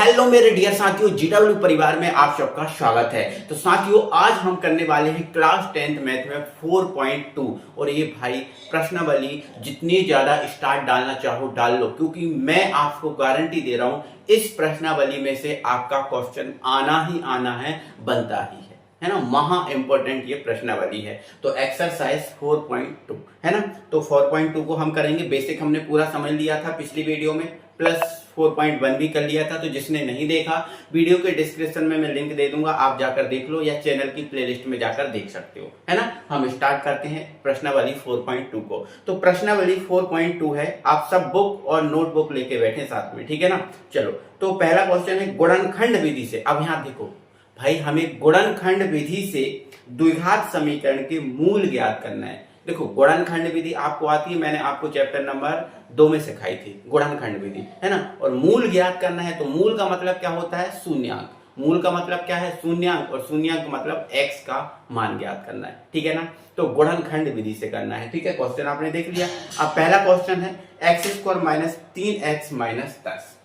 Hello मेरे dear साथियों, GW परिवार में आप सबका स्वागत है। तो साथियों, आज हम करने वाले हैं क्लास 10th मैथ में 4.2 और ये भाई प्रश्नावली जितनी ज्यादा स्टार्ट डालना चाहो डाल लो, क्योंकि मैं आपको गारंटी दे रहा हूं इस प्रश्नावली में से आपका क्वेश्चन आना ही आना है, बनता ही है ना। महा इंपॉर्टेंट ये प्रश्नावली है। तो एक्सरसाइज 4.2 है ना। तो 4.2 को हम करेंगे। बेसिक हमने पूरा समझ लिया था पिछली वीडियो में, प्लस 4.1 भी कर लिया था। तो जिसने नहीं देखा, वीडियो के डिस्क्रिप्शन में मैं लिंक दे दूंगा, आप जाकर देख लो, या चैनल की प्लेलिस्ट में जाकर देख सकते हो, है ना। हम स्टार्ट करते हैं प्रश्नावली 4.2 को। तो प्रश्नावली 4.2 है, आप सब बुक और नोटबुक लेके बैठे साथ में, ठीक है ना। चलो, तो पहला क्वेश्चन है गुणनखंड विधि से। अब यहाँ देखो भाई, हमें गुणनखंड विधि से द्विघात समीकरण के मूल ज्ञात करना है। देखो, गुणनखंड विधि आपको आती है, मैंने आपको चैप्टर नंबर 2 में सिखाई थी गुणनखंड विधि, है ना। और मूल ज्ञात करना है, तो मूल का मतलब क्या होता है? शून्यांक। मूल का मतलब क्या है? शून्यांक। और शून्यांक का मतलब x का मान ज्ञात करना है, ठीक है ना। तो गुणनखंड विधि से करना है, ठीक है। क्वेश्चन आपने देख लिया। अब पहला क्वेश्चन है x² माइनस 3x माइनस 10।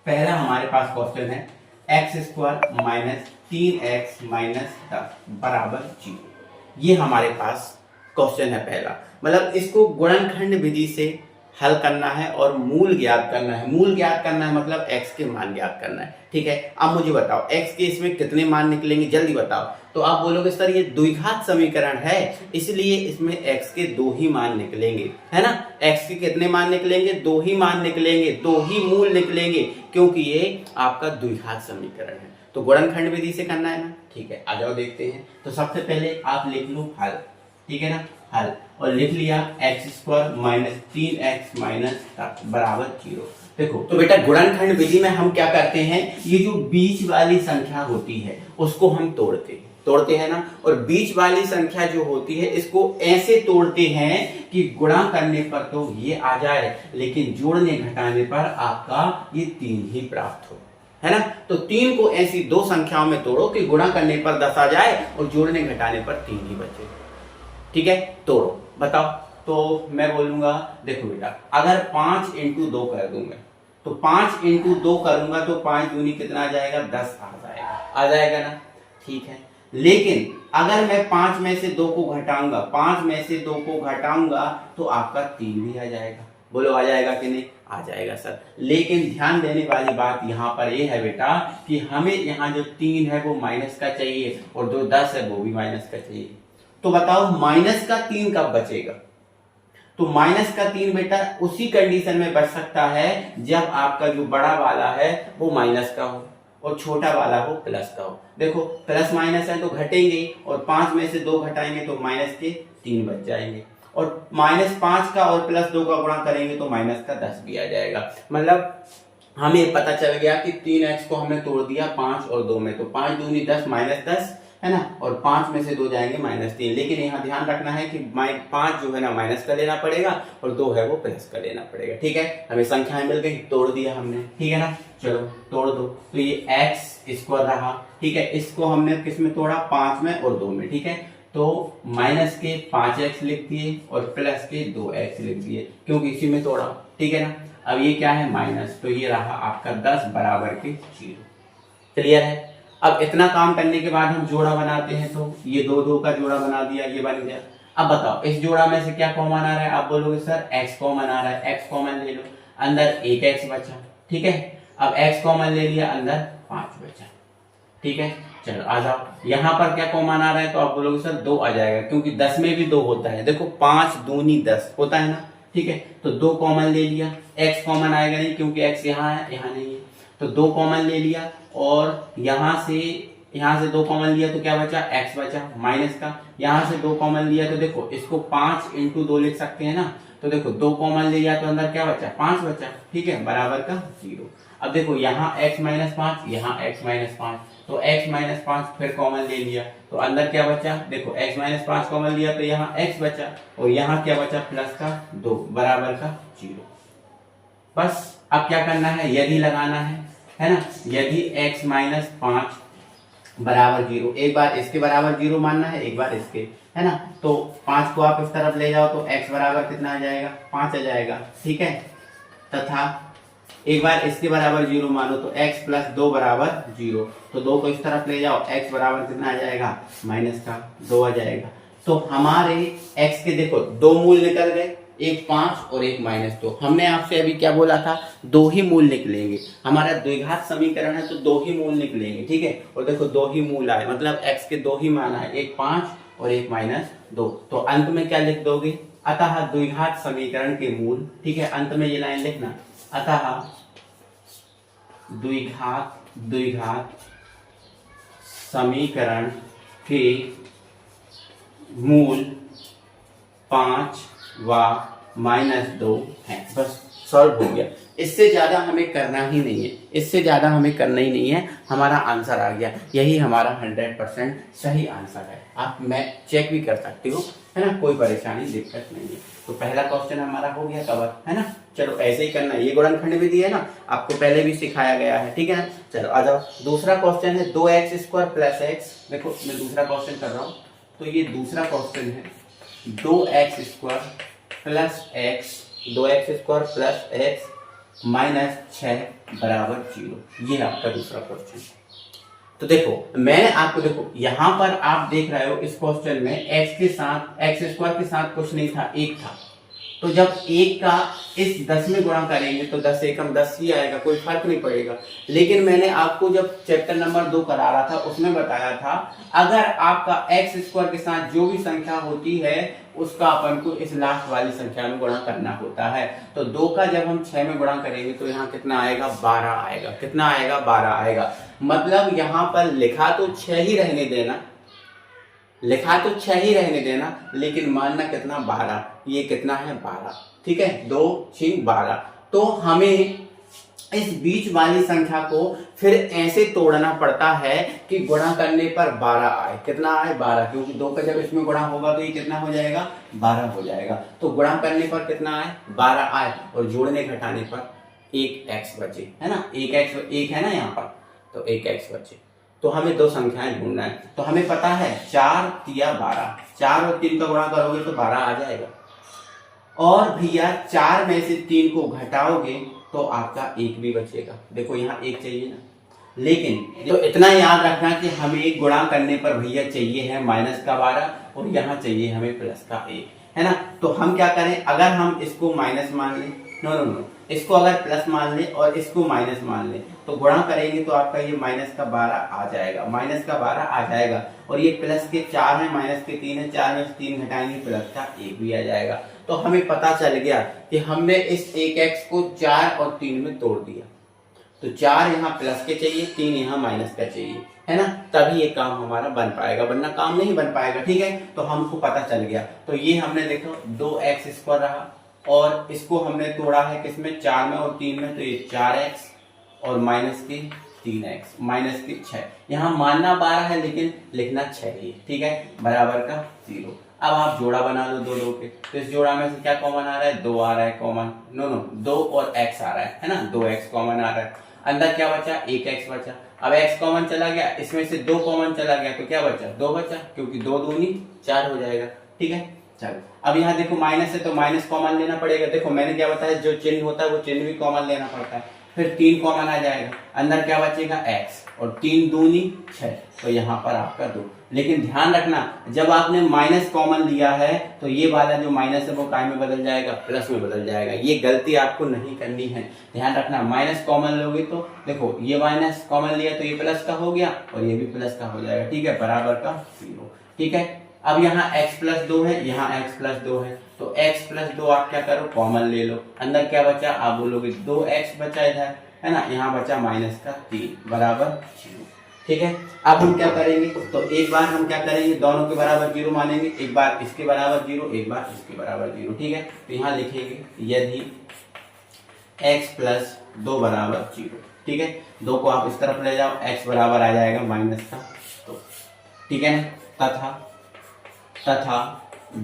पहला हमारे पास क्वेश्चन है x² माइनस 3x माइनस 10 बराबर 0। ये हमारे पास क्वेश्चन है पहला। मतलब इसको गुणनखंड विधि से हल करना है और मूल ज्ञात करना है। मूल ज्ञात करना है मतलब x के मान ज्ञात करना है, ठीक है। अब मुझे बताओ x के इसमें कितने मान निकलेंगे, जल्दी बताओ। तो आप बोलोगे सर ये द्विघात समीकरण है, इसलिए इसमें x के 2 ही मान निकलेंगे, है ना। x के कितने मान निकलेंगे? 2 ही मान निकलेंगे, 2 ही मूल निकलेंगे, क्योंकि ये आपका द्विघात समीकरण है। तो गुणनखंड विधि से करना है ना, ठीक है। आ जाओ देखते हैं। तो सबसे पहले आप लिख लो हल, ठीक है ना, हल। और लिख लिया x² माइनस 3x माइनस 10 बराबर 0। देखो, तो बेटा गुणनखंड विधि में हम क्या करते हैं, ये जो बीच वाली संख्या होती है उसको हम तोड़ते हैं ना। और बीच वाली संख्या जो होती है इसको ऐसे तोड़ते हैं कि गुणा करने पर तो ये आ जाए, लेकिन जोड़ने घटाने पर आपका ये 3 ही प्राप्त हो, है ना। तो 3 को ऐसी 2 संख्याओं में तोड़ो कि गुणा करने पर 10 आ जाए और जोड़ने घटाने पर 3 ही बचे, ठीक है। तोड़ो, बताओ। तो मैं बोलूंगा, देखो बेटा, अगर 5 इंटू 2 कर दूंगा, तो 5 इंटू 2 करूंगा तो 5 दूनी कितना आ जाएगा? 10 आ जाएगा ना, ठीक है। लेकिन अगर मैं 5 में से 2 को घटाऊंगा, 5 में से 2 को घटाऊंगा तो आपका 3 भी आ जाएगा। बोलो आ जाएगा कि नहीं? आ जाएगा सर। लेकिन ध्यान देने वाली बात यहाँ पर ये है बेटा कि हमें यहाँ जो 3 है वो माइनस का चाहिए और जो 10 है वो भी माइनस का चाहिए। तो बताओ माइनस का 3 कब बचेगा? तो माइनस का 3 बेटा उसी कंडीशन में बच सकता है जब आपका जो बड़ा वाला है वो माइनस का हो और छोटा वाला हो प्लस का हो। देखो, प्लस माइनस है तो घटेंगे, और 5 में से 2 घटाएंगे तो माइनस के 3 बच जाएंगे, और -5 का और +2 का गुणा करेंगे तो माइनस का 10 भी आ जाएगा। मतलब हमें पता चल गया कि 3x को हमने तोड़ दिया 5 और 2 में, तो 5 दूनी 10 -10 है ना, और 5 में से 2 जाएंगे -3। लेकिन यहाँ ध्यान रखना है कि 5 जो है ना माइनस का लेना पड़ेगा और 2 है वो प्लस का लेना पड़ेगा, ठीक है। हमें संख्याएं मिल गई, तोड़ दिया हमने, ठीक है ना। चलो तोड़ दो। तो ये x² रहा, ठीक है। इसको हमने किस में तोड़ा? 5 में और 2 में, ठीक है। तो माइनस के 5x लिख दिए और प्लस के 2x लिख दिए, क्योंकि इसी में तोड़ा, ठीक है ना। अब ये क्या है? माइनस, तो ये रहा आपका 10 बराबर के 0। क्लियर है? अब इतना काम करने के बाद हम जोड़ा बनाते हैं, तो ये 2 का जोड़ा बना दिया, ये बन गया। अब बताओ इस जोड़ा में से क्या कॉमन आ रहा है? आप बोलोगे सर x कॉमन आ रहा है, x कॉमन ले लो, अंदर 1x बचा, ठीक है। अब x कॉमन ले लिया, अंदर 5 बचा, ठीक है। चलो आ जाओ, यहाँ पर क्या कॉमन आ रहा है? तो आप बोलोगे सर 2 आ जाएगा, क्योंकि 10 में भी 2 होता है। देखो 5 दूनी 10 होता है ना, ठीक है। तो 2 कॉमन ले लिया, x कॉमन आएगा नहीं क्योंकि x यहाँ है, यहाँ नहीं है, तो 2 कॉमन ले लिया, और यहाँ से 2 कॉमन लिया तो क्या बचा? x बचा माइनस का। यहाँ से 2 कॉमन लिया तो देखो इसको 5 इंटू 2 लिख सकते हैं ना। तो देखो 2 कॉमन लिया तो अंदर क्या बचा? 5 बचा, ठीक है, बराबर का 0। अब देखो यहाँ x - 5, यहाँ x - 5, तो x - 5 फिर कॉमन ले लिया तो अंदर क्या बचा? देखो x - 5 कॉमन लिया तो यहाँ x बचा, और यहाँ क्या बचा? प्लस का 2 बराबर का 0। बस अब क्या करना है? यदि लगाना है ना। यदि x - 5 बराबर 0, एक बार इसके बराबर 0 मानना है, एक बार इसके, है ना। तो 5 को आप इस तरफ ले जाओ तो x बराबर कितना आ जाएगा? 5 आ जाएगा, ठीक है। तथा एक बार इसके बराबर 0 मानो तो x प्लस 2 बराबर 0, तो 2 को इस तरफ ले जाओ, x बराबर कितना आ जाएगा, माइनस का 2 आ जाएगा। तो हमारे x के देखो दो मूल निकल गए, एक 5 और एक -2। हमने आपसे अभी क्या बोला था, दो ही मूल निकलेंगे, हमारा द्विघात समीकरण है तो दो ही मूल निकलेंगे, ठीक है। और देखो दो ही मूल आए, मतलब x के दो ही मान आए, एक 5 और एक -2। तो अंत में क्या लिख दोगे, अतः द्विघात समीकरण के मूल, ठीक है, अंत में ये लाइन लिखना, अतः द्विघात समीकरण के मूल 5 व -2 है। बस सॉल्व हो गया, इससे ज्यादा हमें करना ही नहीं है, इससे ज्यादा हमें करना ही नहीं है, हमारा आंसर आ गया। यही हमारा 100% सही आंसर है। आप मैं चेक भी कर सकते हो, है ना, कोई परेशानी दिक्कत नहीं है। तो पहला क्वेश्चन हमारा हो गया कवर, है ना। चलो ऐसे ही करना, ये गुणनखंड भी दिया है ना, आपको पहले भी सिखाया गया है, ठीक है ना। चलो आ जाओ, दूसरा क्वेश्चन है 2x² प्लस x। देखो मैं दूसरा क्वेश्चन कर रहा हूँ, तो ये दूसरा क्वेश्चन है 2x² plus x, 2x² plus x -6 बराबर 0। ये आपका दूसरा क्वेश्चन। तो देखो मैंने आपको, देखो यहाँ पर आप देख रहे हो इस क्वेश्चन में x के साथ, x² के साथ कुछ नहीं था, 1 था। तो जब 1 का इस 10 में गुणा करेंगे तो 10 एकम 10 ही आएगा, कोई फर्क नहीं पड़ेगा। लेकिन मैंने आपको जब चैप्टर नंबर 2 करा रहा था उसमें बताया था, अगर आपका x² के साथ जो भी संख्या होती है उसका अपन को इस लास्ट वाली संख्या में गुणा करना होता है। तो 2 का जब हम 6 में गुणा करेंगे तो यहाँ कितना आएगा, 12 आएगा। कितना आएगा, 12 आएगा। मतलब यहाँ पर लिखा तो 6 ही रहने देना, लिखा तो 6 ही रहने देना, लेकिन मानना कितना, 12। ये कितना है, 12, ठीक है, 2 6 12। तो हमें इस बीच वाली संख्या को फिर ऐसे तोड़ना पड़ता है कि गुणा करने पर 12 आए। कितना आए, 12, क्योंकि 2 का जब इसमें गुणा होगा तो ये कितना हो जाएगा, 12 हो जाएगा। तो गुणा करने पर कितना आए, 12 आए, और जोड़ने घटाने पर 1x बचे, है ना, 1 है ना यहाँ पर, तो 1x बचे। तो हमें दो संख्याएं ढूंढना है। तो हमें पता है 4 तिया 12, 4 और 3 का गुणा करोगे तो 12 आ जाएगा। और भैया 4 में से 3 को घटाओगे तो आपका 1 भी बचेगा। देखो यहाँ 1 चाहिए ना, लेकिन तो इतना याद रखना कि हमें गुणा करने पर भैया चाहिए है -12 और यहाँ चाहिए हमें +1, है ना। तो हम क्या करें, अगर हम इसको माइनस मान लें, नो, इसको अगर प्लस मान ले और इसको माइनस मान ले, तो गुणा करेंगे तो आपका ये -12 आ जाएगा, -12 आ जाएगा। और ये प्लस के 4 है, माइनस के 3 है, 4 में से 3 घटाएंगे, +1 भी आ जाएगा। तो हमें पता चल गया कि हमने इस 1x को 4 और 3 में तोड़ दिया। तो 4 यहाँ प्लस के चाहिए, 3 यहाँ माइनस का चाहिए, है ना, तभी ये काम हमारा बन पाएगा, वरना काम नहीं बन पाएगा, ठीक है। तो हमको पता चल गया। तो ये हमने देखो 2x² रहा, और इसको हमने तोड़ा है किसमें, 4 में और 3 में, तो ये 4x और माइनस की 3x, माइनस की 6। यहाँ मानना 12 है लेकिन लिखना 6 ही, ठीक है, बराबर का 0। अब आप जोड़ा बना लो दो के, तो इस जोड़ा में से क्या कॉमन आ रहा है, 2 आ रहा है कॉमन, नो 2 और x आ रहा है ना, 2x कॉमन आ रहा है। अंदर क्या बचा, 1x बचा। अब x कॉमन चला गया, इसमें से 2 कॉमन चला गया, तो क्या बचा, 2 बचा, क्योंकि 2 दूनी 4 हो जाएगा, ठीक है। चलो अब यहाँ देखो माइनस है तो माइनस कॉमन लेना पड़ेगा। देखो मैंने क्या बताया, जो चिन्ह होता है वो चिन्ह भी कॉमन लेना पड़ता है। फिर 3 कॉमन आ जाएगा, अंदर क्या बचेगा, x, और 3 दूनी 6, तो यहाँ पर आपका 2। लेकिन ध्यान रखना, जब आपने माइनस कॉमन लिया है तो ये वाला जो माइनस है वो काय में बदल जाएगा, प्लस में बदल जाएगा। ये गलती आपको नहीं करनी है, ध्यान रखना। माइनस कॉमन लोगे तो देखो ये माइनस कॉमन लिया तो ये प्लस का हो गया और ये भी प्लस का हो जाएगा, ठीक है, बराबर का 0, ठीक है। अब यहाँ x + 2 है, यहाँ x + 2 है, तो x + 2 आप क्या करो, कॉमन ले लो। अंदर क्या बचा, आप बोलोगे 2x बचा इधर, है ना, यहाँ बचा -3 बराबर 0, ठीक है। अब हम क्या करेंगे, तो एक बार हम क्या करेंगे, दोनों के बराबर 0 मानेंगे, एक बार इसके बराबर 0, एक बार इसके बराबर 0, ठीक है। तो यहाँ लिखेंगे यदि x + 2 बराबर 0, ठीक है। 2 को आप इस तरफ ले जाओ, x बराबर आ जाएगा -2, ठीक है ना। तथा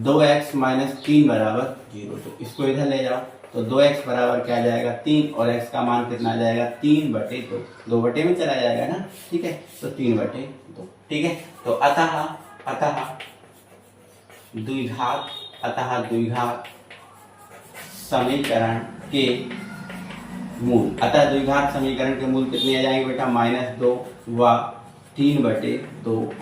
2x - 3 बराबर 0, तो इसको इधर ले जाओ, तो 2x बराबर क्या आ जाएगा, 3, और x का मान कितना आ जाएगा, 3/2, 2 बटे में चला जाएगा ना, ठीक है, तो 3/2, ठीक है। तो अतः द्विघात समीकरण के मूल। अतः द्विघात समीकरण के मूल कितने आ जाएंगे बेटा, -2 व 3/2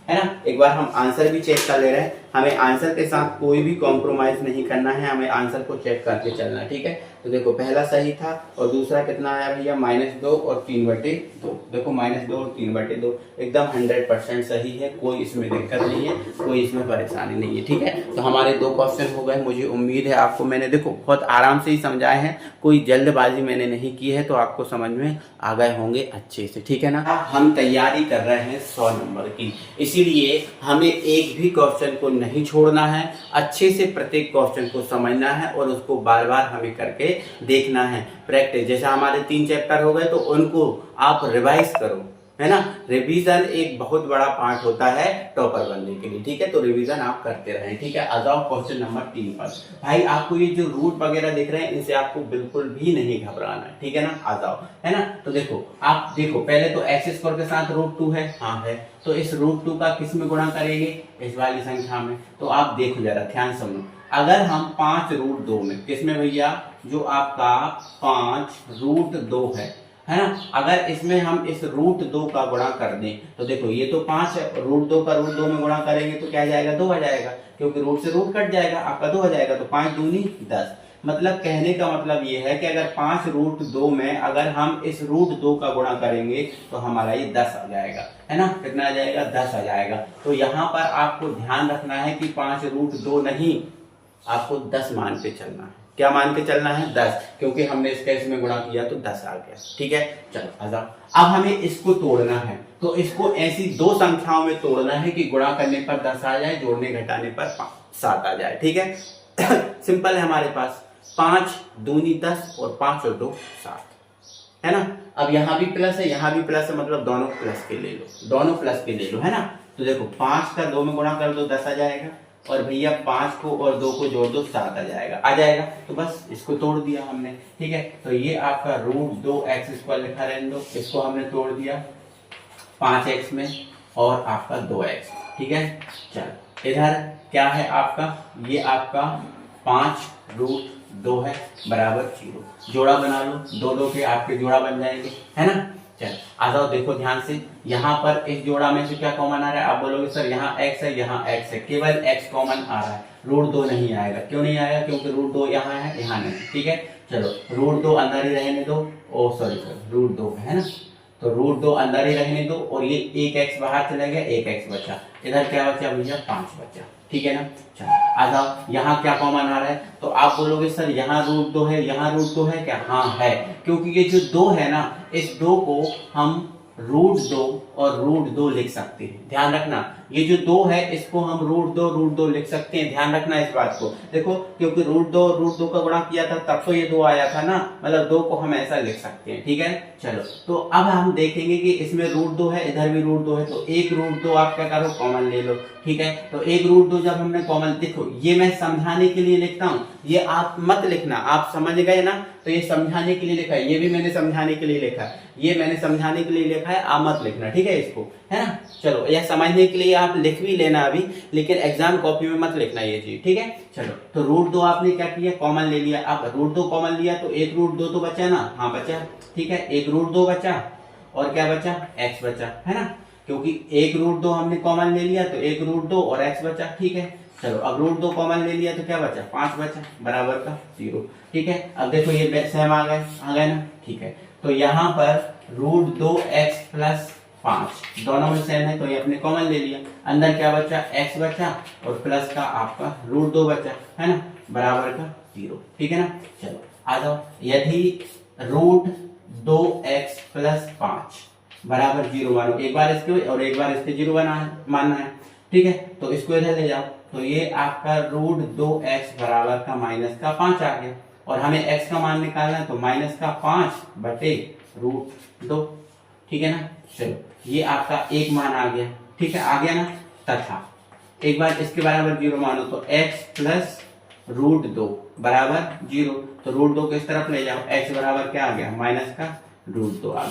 है ना। एक बार हम आंसर भी चेक कर ले रहे हैं, हमें आंसर के साथ कोई भी कॉम्प्रोमाइज नहीं करना है, हमें आंसर को चेक करके चलना है, ठीक है। तो देखो पहला सही था और दूसरा कितना आया भैया, -2 और 3/2। देखो -2 और 3/2 एकदम 100% सही है, कोई इसमें दिक्कत नहीं है, कोई इसमें परेशानी नहीं है, ठीक है। तो हमारे 2 क्वेश्चन हो गए। मुझे उम्मीद है आपको मैंने देखो बहुत आराम से ही समझाए हैं, कोई जल्दबाजी मैंने नहीं की है, तो आपको समझ में आ गए होंगे अच्छे से, ठीक है ना। हम तैयारी कर रहे हैं 100 नंबर की, इसीलिए हमें एक भी क्वेश्चन को नहीं छोड़ना है, अच्छे से प्रत्येक क्वेश्चन को समझना है और उसको बार बार हमें करके देखना है। प्रैक्टिस, जैसे हमारे 3 चैप्टर हो गए तो उनको आप रिवाइज करो, है ना। रिवीजन एक बहुत बड़ा पार्ट होता है टॉपर बनने के लिए, ठीक है। तो रिवीजन आप करते रहें, ठीक है। आ जाओ क्वेश्चन नंबर 3 पर। भाई आपको ये जो रूट वगैरह दिख रहे हैं इनसे आपको बिल्कुल भी नहीं घबराना है, ठीक है ना। आ जाओ, है ना। तो देखो आप देखो पहले तो एक्स स्क्वायर के साथ √2 है, हाँ है। तो इस √2 का किस में गुणा करेंगे, इस वाली संख्या में। तो आप देखो जरा ध्यान सुनो, अगर हम 5√2 में किस में भैया, जो आपका 5√2 है ना, अगर इसमें हम इस √2 का गुणा कर दें तो देखो ये तो 5 है, √2 का √2 में गुणा करेंगे तो क्या आ जाएगा, 2 आ जाएगा, क्योंकि रूट से रूट कट जाएगा, आपका 2 आ जाएगा। तो 5 दूनी 10। मतलब कहने का मतलब ये है कि अगर 5√2 में अगर हम इस √2 का गुणा करेंगे तो हमारा ये 10 आ जाएगा, है ना। कितना आ जाएगा, 10 आ जाएगा। तो यहाँ पर आपको ध्यान रखना है कि 5√2 नहीं, आपको 10 मान के चलना है। क्या मान के चलना है, 10, क्योंकि हमने इस केस में गुणा किया तो 10 आ गया, ठीक है। चलो आजाओ, अब हमें इसको तोड़ना है, तो इसको ऐसी 2 संख्याओं में तोड़ना है कि गुणा करने पर 10 आ जाए, जोड़ने घटाने पर 7 आ जाए, ठीक है। सिंपल है हमारे पास, 5 दूनी 10 और 5 और 2 7, है ना। अब यहाँ भी प्लस है, यहाँ भी प्लस है, मतलब दोनों प्लस के ले लो, दोनों प्लस के ले लो, है ना। तो देखो 5 का 2 में गुणा कर दो 10 आ जाएगा, और भैया 5 को और 2 को जोड़ दो 7 आ जाएगा। तो बस इसको तोड़ दिया हमने, ठीक है। तो ये आपका √2x² लिखा रहने दो, इसको हमने तोड़ दिया 5x में और आपका 2x, ठीक है। चलो इधर क्या है आपका, ये आपका 5√2 है बराबर 0, जोड़ा बना लो, 2 के आपके जोड़ा बन जाएंगे, है ना। चल आ जाओ, देखो ध्यान से, यहाँ पर इस जोड़ा में से क्या कॉमन आ रहा है, आप बोलोगे सर यहाँ x है, यहाँ x है, केवल x कॉमन आ रहा है, √2 नहीं आएगा। क्यों नहीं आएगा, क्योंकि √2 यहाँ है, यहाँ नहीं, ठीक है। चलो √2 अंदर ही रहने दो, ओ सॉरी √2 है ना, तो √2 अंदर ही रहने दो, और ये 1x बाहर चला गया, 1x बचा, इधर क्या बचा भैया 5 बचा, ठीक है ना। चलो आ जाओ, यहाँ क्या कॉमन आ रहा है, तो आप बोलोगे सर यहाँ √2 है, यहाँ √2 है क्या, हाँ है, क्योंकि ये जो 2 है ना, इस 2 को हम √2 और √2 लिख सकते हैं। ध्यान रखना, ये जो 2 है इसको हम √2 लिख सकते हैं, ध्यान रखना इस बात को। देखो क्योंकि √2 का गुणा किया था तब तो ये 2 आया था ना, मतलब 2 को हम ऐसा लिख सकते हैं, ठीक है। चलो तो अब हम देखेंगे कि इसमें √2 है, इधर भी √2 है, तो एक √2 आप क्या करो, कॉमन ले लो, ठीक है। तो एक √2 जब हमने कॉमन, देखो ये मैं समझाने के लिए लिखता हूँ, ये आप मत लिखना, आप समझ गए ना, तो ये समझाने के लिए लिखा है, ये भी मैंने समझाने के लिए लिखा है, ये मैंने समझाने के लिए लिखा है, आप मत लिखना, ठीक है इसको, है ना। चलो यह समझने के लिए आप लिख भी लेना अभी, लेकिन एग्जाम कॉपी में मत लिखना ये चीज, ठीक है। चलो तो √2 आपने क्या किया, कॉमन ले लिया। अब √2 कॉमन लिया तो एक √2 तो बचा ना, हाँ बचा, ठीक है, एक √2 बचा और क्या बचा, x बचा, है ना, क्योंकि एक √2 हमने कॉमन ले लिया तो एक √2 और x बचा, ठीक है। चलो अब √2 कॉमन ले लिया तो क्या बचा, 5 बचा बराबर का 0, ठीक है। अब देखो ये सेम आ गए ना, ठीक है। तो यहाँ पर √2x + 5 दोनों में सेम है, तो ये अपने कॉमन ले लिया, अंदर क्या बचा, x बचा और प्लस का आपका √2 बचा, है ना, बराबर का 0, ठीक है ना। चलो आ जाओ, यदि √2x + 5 बराबर 0 मानो, एक बार इसके और एक बार इसके 0 मानना है, ठीक है। तो इसको इधर ले जाओ, तो ये आपका √2x बराबर का -5 आ गया, और हमें x का मान निकालना है, तो -5/√2, ठीक है ना। चलो ये आपका एक मान आ गया, ठीक है, आ गया ना। तथा एक बार इसके बराबर 0 मानो, तो x + √2 बराबर 0, तो √2 को इस तरफ ले जाओ, x बराबर क्या आ गया, -√2 आ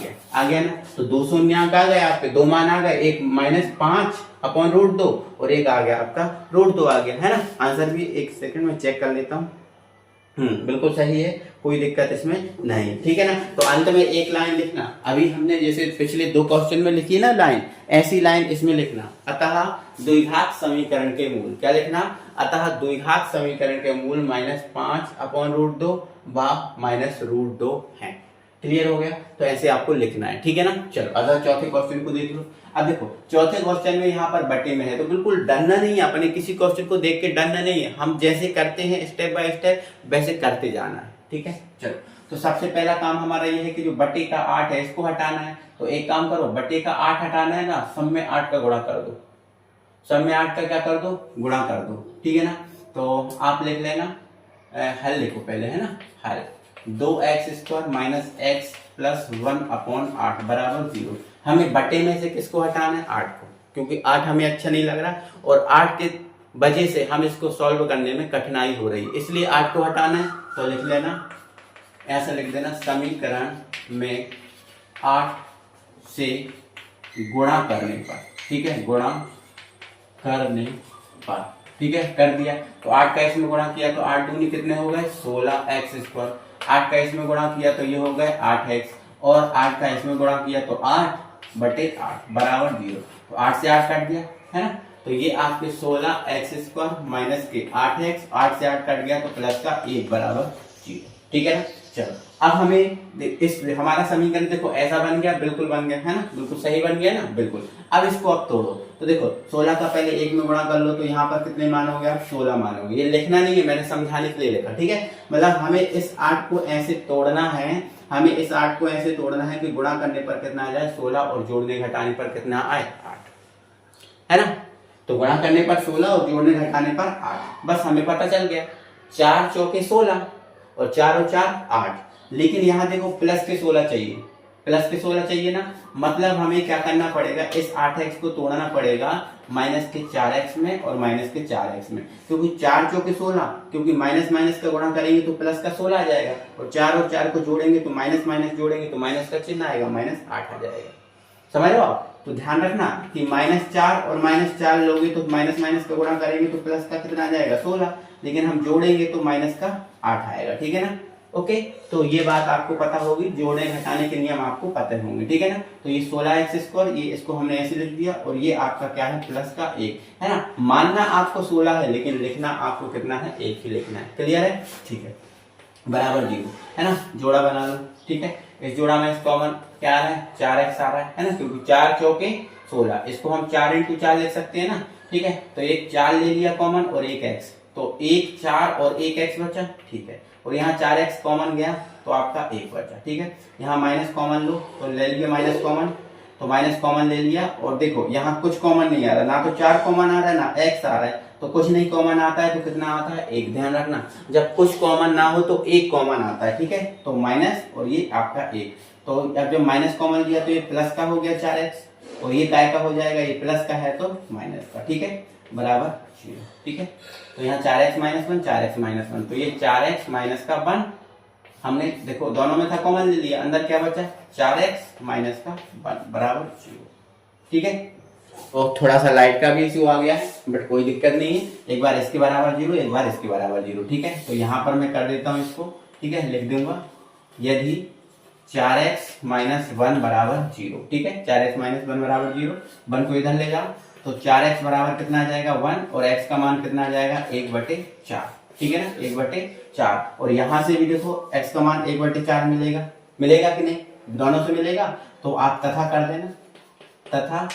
गया ना। तो 2 शून्यांक आ गए आपके, 2 मान आ गए, एक -5/√2 और एक आ गया आपका √2 आ गया, है ना। आंसर भी एक सेकंड में चेक कर लेता हूँ, बिल्कुल सही है, कोई दिक्कत इसमें नहीं, ठीक है ना। तो अंत में एक लाइन लिखना, अभी हमने जैसे पिछले 2 क्वेश्चन में लिखी ना लाइन, ऐसी लाइन इसमें लिखना, अतः द्विघात समीकरण के मूल, क्या लिखना, अतः द्विघात समीकरण के मूल -5/√2 व -√2 है। क्लियर हो गया। तो ऐसे आपको लिखना है, ठीक है ना। चलो अगर चौथे क्वेश्चन को देख लो। अब देखो चौथे क्वेश्चन में यहाँ पर बटे में है, तो बिल्कुल डरना नहीं है, अपने किसी क्वेश्चन को देख के डरना नहीं है, हम जैसे करते हैं स्टेप बाय स्टेप वैसे करते जाना है, ठीक है। चलो तो सबसे पहला काम हमारा ये है कि जो बटे का 8 है इसको हटाना है। तो एक काम करो, बटे का 8 हटाना है ना, सब में 8 का गुणा कर दो, सब में 8 का क्या कर दो, गुणा कर दो, ठीक है ना। तो आप लिख लेना, हल लिखो पहले, है ना, हल 2x² - x + 1/8 बराबर 0। हमें बटे में से किसको हटाना है, 8 को, क्योंकि 8 हमें अच्छा नहीं लग रहा और 8 के वजह से हम इसको सॉल्व करने में कठिनाई हो रही है, इसलिए 8 को हटाना है। तो लिख लेना, ऐसा लिख देना, समीकरण में 8 से गुणा करने पर, ठीक है, गुणा करने पर, ठीक है, कर दिया। तो 8 का इसमें गुणा किया तो 8 दूनी कितने हो गए, 16x²। 8 का इसमें गुणा किया तो ये हो गए 8x, और 8 का इसमें गुणा किया तो 8/8 बराबर 0। तो 8 से 8 काट दिया, है ना। तो ये आपके 16x² माइनस के 8x, 8 से 8 कट गया तो प्लस का 1 बराबर 0, ठीक है ना। चलो अब हमें इस हमारा समीकरण देखो ऐसा बन गया, बिल्कुल बन गया, है ना, बिल्कुल सही बन गया ना, बिल्कुल। अब इसको अब तोड़ो, तो देखो 16 का पहले 1 में गुणा कर लो, तो यहाँ पर कितने मान हो गया, 16 मान हो गए। ये लिखना नहीं है, मैंने समझाने के लिए लिखा, ठीक है। मतलब हमें इस 8 को ऐसे तोड़ना है, हमें इस 8 को ऐसे तोड़ना है कि गुणा करने पर कितना आ जाए 16 और जोड़ने घटाने पर कितना आए 8, है ना। तो गुणा करने पर 16 और जोड़ने घटाने पर 8, बस हमें पता चल गया। 4 चौके 16 और 4 और 4 8, लेकिन यहाँ देखो प्लस के 16 चाहिए, प्लस के 16 चाहिए ना, मतलब हमें क्या करना पड़ेगा, इस 8x को तोड़ना पड़ेगा माइनस के 4x में और माइनस के 4x में, क्योंकि 4 चौके 16, क्योंकि माइनस माइनस का गुणा करेंगे तो प्लस का 16 आ जाएगा, और 4 को जोड़ेंगे तो माइनस माइनस जोड़ेंगे तो माइनस का चिन्ह आएगा, -8 आ जाएगा। समझ लो आप। तो ध्यान रखना कि -4 और -4 लोगे तो माइनस माइनस का गुणा करेंगे तो प्लस का कितना आ जाएगा 16, लेकिन हम जोड़ेंगे तो माइनस का 8 आएगा, ठीक है ना। ओके, तो ये बात आपको पता होगी, जोड़ने घटाने के नियम आपको पता होंगे, ठीक है ना। तो ये 16x², ये इसको हमने ऐसे लिख दिया, और ये आपका क्या है, प्लस का 1, है ना। मानना आपको 16 है, लेकिन लिखना आपको कितना है, 1 ही लिखना है। क्लियर है, ठीक है, बराबर 0, है ना। जोड़ा बना लो, ठीक है। इस जोड़ा में इस कॉमन क्या है, 4x आ रहा है ना, क्योंकि 4 चौके 16, इसको हम 4 × 4 लिख सकते हैं ना, ठीक है। तो एक 4 ले लिया कॉमन और एक x, तो 1 4 और 1 x बचा, ठीक है। और यहाँ 4x कॉमन गया तो आपका 1 बचा, ठीक है। यहाँ माइनस कॉमन लो, तो ले लिया माइनस कॉमन, तो माइनस कॉमन ले लिया, और देखो यहाँ कुछ कॉमन नहीं आ रहा, ना तो 4 कॉमन आ रहा है ना x आ रहा है, तो कुछ नहीं कॉमन आता है तो कितना आता है, 1। ध्यान रखना, जब कुछ कॉमन ना हो तो 1 कॉमन आता है, ठीक है। तो माइनस और ये आपका 1, तो अब जब माइनस कॉमन लिया तो ये प्लस का हो गया 4x, और ये काय का हो जाएगा, ये प्लस का है तो माइनस का, ठीक है, बराबर 0, ठीक है। तो यहाँ 4x - 1 4x - 1, तो ये 4x - 1 हमने देखो दोनों में था कॉमन ले लिया, अंदर क्या बचा, 4x - 1 बराबर 0, ठीक है। और थोड़ा सा लाइट का भी इशू आ गया है, बट कोई दिक्कत नहीं है, एक बार इसके बराबर 0, एक बार इसके बराबर 0, ठीक है। तो यहाँ पर मैं कर देता हूँ इसको, ठीक है, लिख दूंगा, यदि 4x - 1 बराबर 0, ठीक है, 4x - 1 बराबर 0, 1 को इधर ले जाओ, तो 4x बराबर कितना आ जाएगा 1, और x का मान कितना आ जाएगा 1/4, ठीक है ना, 1/4। और यहां से भी देखो x का मान 1/4 मिलेगा, मिलेगा कि नहीं, दोनों से मिलेगा। तो आप तथा कर देना, तथा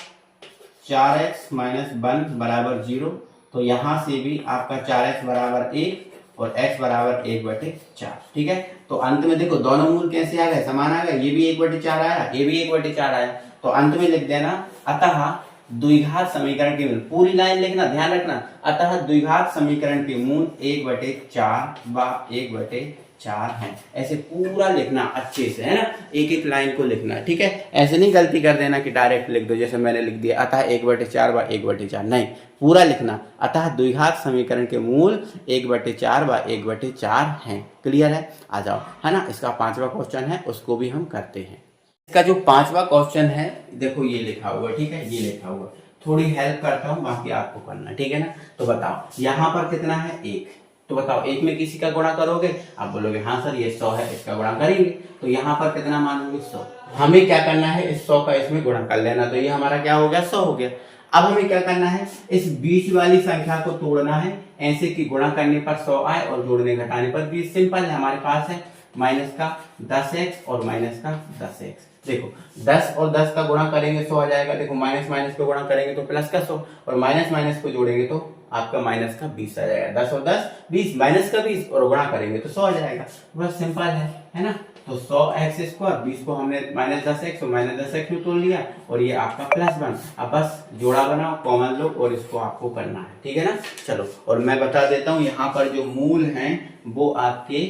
4x - 1 बराबर 0, तो यहां से भी आपका 4x बराबर 1 और x बराबर 1/4, ठीक है। तो अंत में देखो दोनों मूल कैसे आ गए, समान आ गए, ये भी 1/4 आया, ये भी 1/4 आया, तो अंत में लिख देना, अतः द्विघात समीकरण के मूल, पूरी लाइन लिखना, ध्यान रखना, अतः द्विघात समीकरण के मूल 1/4 व 1/4 हैं। ऐसे पूरा लिखना अच्छे से, है ना, एक एक लाइन को लिखना, ठीक है। ऐसे नहीं गलती कर देना कि डायरेक्ट लिख दो, जैसे मैंने लिख दिया अतः 1/4 व 1/4, नहीं, पूरा लिखना, अतः द्विघात समीकरण के मूल 1/4 व 1/4 हैं। क्लियर है, आ जाओ, है ना। इसका 5वां क्वेश्चन है, उसको भी हम करते हैं। इसका जो 5वां क्वेश्चन है, देखो ये लिखा हुआ, ठीक है, ये लिखा हुआ, थोड़ी हेल्प करता हूँ, बाकी आपको करना, ठीक है ना। तो बताओ यहाँ पर कितना है 1, तो बताओ एक में किसी का गुणा करोगे, आप बोलोगे हाँ सर ये 100 है, इसका गुणा करेंगे, तो यहाँ पर कितना मानोगे 100। हमें क्या करना है, इस 100 का इसमें गुणा कर लेना, तो ये हमारा क्या हो गया 100 हो गया। अब हमें क्या करना है, इस बीच वाली संख्या को तोड़ना है, ऐसे कि गुणा करने पर 100 आए और जोड़ने घटाने पर 20। सिंपल है, हमारे पास है माइनस का 10x और माइनस का 10x। देखो 10 और 10 का गुणा करेंगे 100 आ जाएगा, देखो माइनस माइनस को गुणा करेंगे तो प्लस का 100 और माइनस माइनस को जोड़ेंगे तो आपका माइनस का 20 आ जाएगा। 10 और 10 20, माइनस का 20 और गुणा करेंगे तो 100 आ जाएगा। बस सिंपल है ना। तो 100x², 20 को हमने माइनस 10x और माइनस 10x में तोड़ लिया और ये आपका +1। अब बस जोड़ा बनाओ, कॉमन लो और इसको आपको करना है, ठीक है ना। चलो और मैं बता देता हूँ, यहाँ पर जो मूल हैं वो आपके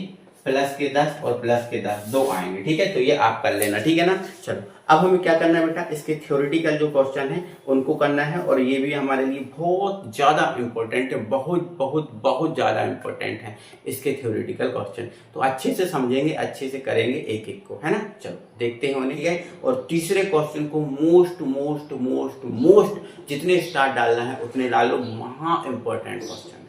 प्लस के 10 और प्लस के 10 दो आएंगे, ठीक है। तो ये आप कर लेना, ठीक है ना। चलो अब हमें क्या करना है बेटा, इसके थ्योरेटिकल जो क्वेश्चन है उनको करना है और ये भी हमारे लिए बहुत ज्यादा इंपॉर्टेंट है, बहुत बहुत बहुत ज्यादा इंपॉर्टेंट है इसके थ्योरेटिकल क्वेश्चन। तो अच्छे से समझेंगे, अच्छे से करेंगे एक एक को, है ना। चलो देखते हैं उन्हें, ठीक है। और तीसरे क्वेश्चन को मोस्ट मोस्ट मोस्ट मोस्ट जितने स्टार डालना है उतने डालो, महा इंपॉर्टेंट क्वेश्चन है,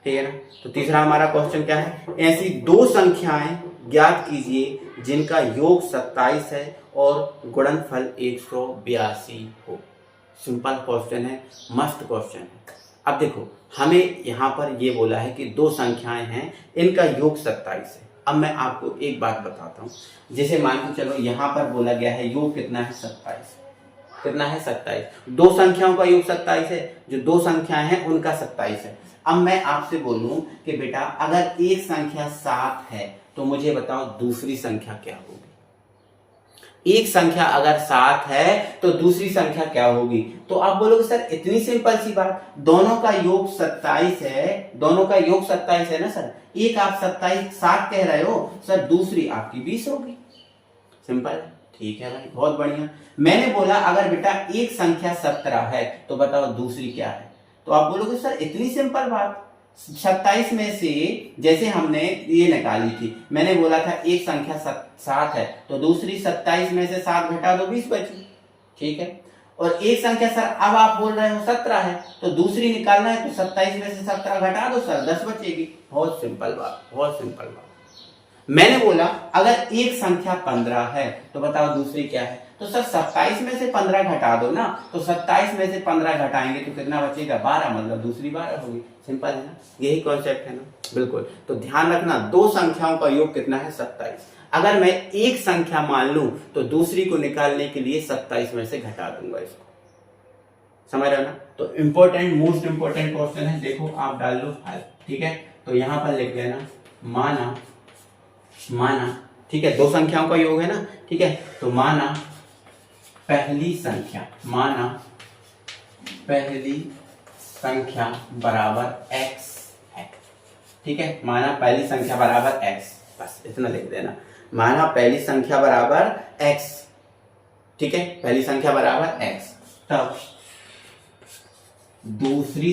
ठीक है ना। तो तीसरा हमारा क्वेश्चन क्या है, ऐसी दो संख्याएं ज्ञात कीजिए जिनका योग 27 है और गुणनफल 182 हो। सिंपल क्वेश्चन है, मस्त क्वेश्चन है। अब देखो हमें यहाँ पर ये बोला है कि दो संख्याएं हैं, इनका योग 27 है। अब मैं आपको एक बात बताता हूँ, जैसे मान के चलो यहाँ पर बोला गया है योग कितना है 27, कितना है 27, दो संख्याओं का योग 27 है, जो दो संख्याएं हैं उनका 27 है। अब मैं आपसे बोलूं कि बेटा अगर एक संख्या 7 है तो मुझे बताओ दूसरी संख्या क्या होगी। एक संख्या अगर 7 है तो दूसरी संख्या क्या होगी। तो आप बोलोगे सर इतनी सिंपल सी बात, दोनों का योग 27 है, दोनों का योग 27 है ना सर, एक आप 7 कह रहे हो सर, दूसरी आपकी 20 होगी। सिंपल है, ठीक है भाई, बहुत बढ़िया। मैंने बोला अगर बेटा एक संख्या 17 है तो बताओ दूसरी क्या है। तो आप बोलोगे सर इतनी सिंपल बात, 27 में से जैसे हमने ये निकाली थी, मैंने बोला था एक संख्या 7 है तो दूसरी 27 में से 7 घटा दो 20 बची, ठीक है। और एक संख्या सर अब आप बोल रहे हो 17 है तो दूसरी निकालना है तो 27 में से 17 घटा दो सर 10 बचेगी। बहुत सिंपल बात, बहुत सिंपल बात। मैंने बोला अगर एक संख्या 15 है तो बताओ दूसरी क्या है। तो सर 27 में से 15 घटा दो ना, तो 27 में से 15 घटाएंगे तो कितना बचेगा 12, मतलब दूसरी 12 होगी। सिंपल है ना, यही कॉन्सेप्ट है ना, बिल्कुल। तो ध्यान रखना दो संख्याओं का योग कितना है 27। अगर मैं एक संख्या मान लूं तो दूसरी को निकालने के लिए 27 में से घटा दूंगा इसको, समझ रहे हो ना। तो इंपॉर्टेंट, मोस्ट इंपॉर्टेंट क्वेश्चन है, देखो आप डाल लो 5, ठीक है। तो यहां पर लिख लेना माना, ठीक है, दो संख्याओं का योग है ना, ठीक है। तो माना पहली संख्या बराबर x है, ठीक है। माना पहली संख्या बराबर x, बस इतना लिख देना, माना पहली संख्या बराबर x, ठीक है, पहली संख्या बराबर x। तब दूसरी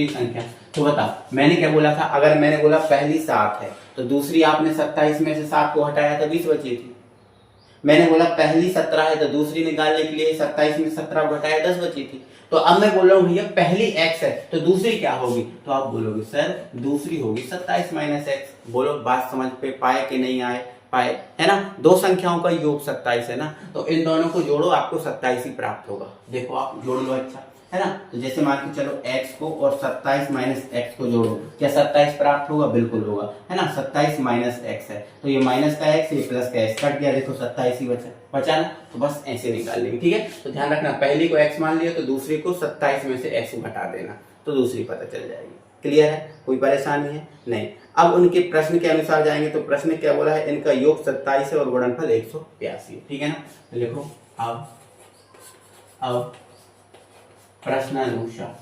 संख्या तो बताओ मैंने क्या बोला था, अगर मैंने बोला पहली 7 है तो दूसरी आपने 27 में से 7 को हटाया तो 20 बची थी। मैंने बोला पहली 17 है तो दूसरी निकालने के लिए 27 में 17 को हटाया 10 बची थी। तो अब मैं बोल रहा हूँ भैया पहली x है तो दूसरी क्या होगी। तो आप बोलोगे सर दूसरी होगी 27 माइनस x। बोलो बात समझ पे पाए कि नहीं आए, पाए, है ना। दो संख्याओं का योग 27 है ना, तो इन दोनों को जोड़ो आपको 27 ही प्राप्त होगा। देखो आप जोड़ लो, अच्छा है ना। तो जैसे मान के चलो x को और 27 माइनस x को जोड़ो, क्या 27 प्राप्त होगा, बिल्कुल होगा, है ना। 27 माइनस x है तो ये माइनस का x, ये प्लस का x, कट गया, देखो 27 ही बचा ना। तो बस ऐसे निकाल लेंगे, ठीक है। तो ध्यान रखना पहली को x मान लिया तो दूसरी को 27 में से x घटा देना तो दूसरी पता चल जाएगी। क्लियर है, कोई परेशानी है नहीं। अब उनके प्रश्न के अनुसार जाएंगे तो प्रश्न क्या बोला है, इनका योग 27 है और गुणनफल 182 है, ठीक है ना। तो देखो अब प्रश्न अनुसार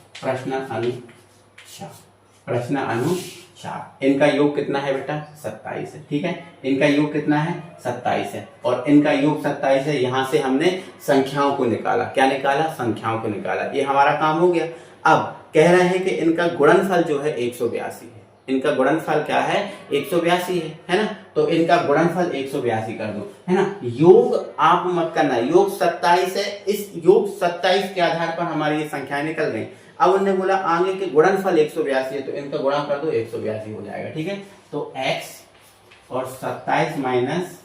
इनका योग कितना है बेटा 27 है, ठीक है। इनका योग कितना है 27 है और इनका योग 27 है। यहां से हमने संख्याओं को निकाला, क्या निकाला, संख्याओं को निकाला, ये हमारा काम हो गया। अब कह रहे हैं कि इनका गुणनफल जो है 182 है। इनका गुणनफल क्या है 182 है ना। तो इनका गुणनफल 182 कर दो, है ना। योग आप मत करना, योग 27 है, इस योग 27 के आधार पर हमारी ये संख्याएं निकल गई। अब उन्होंने बोला आगे के गुणनफल 182 है, तो इनका गुणा कर दो, 182 हो जाएगा। ठीक है, तो x और 27 माइनस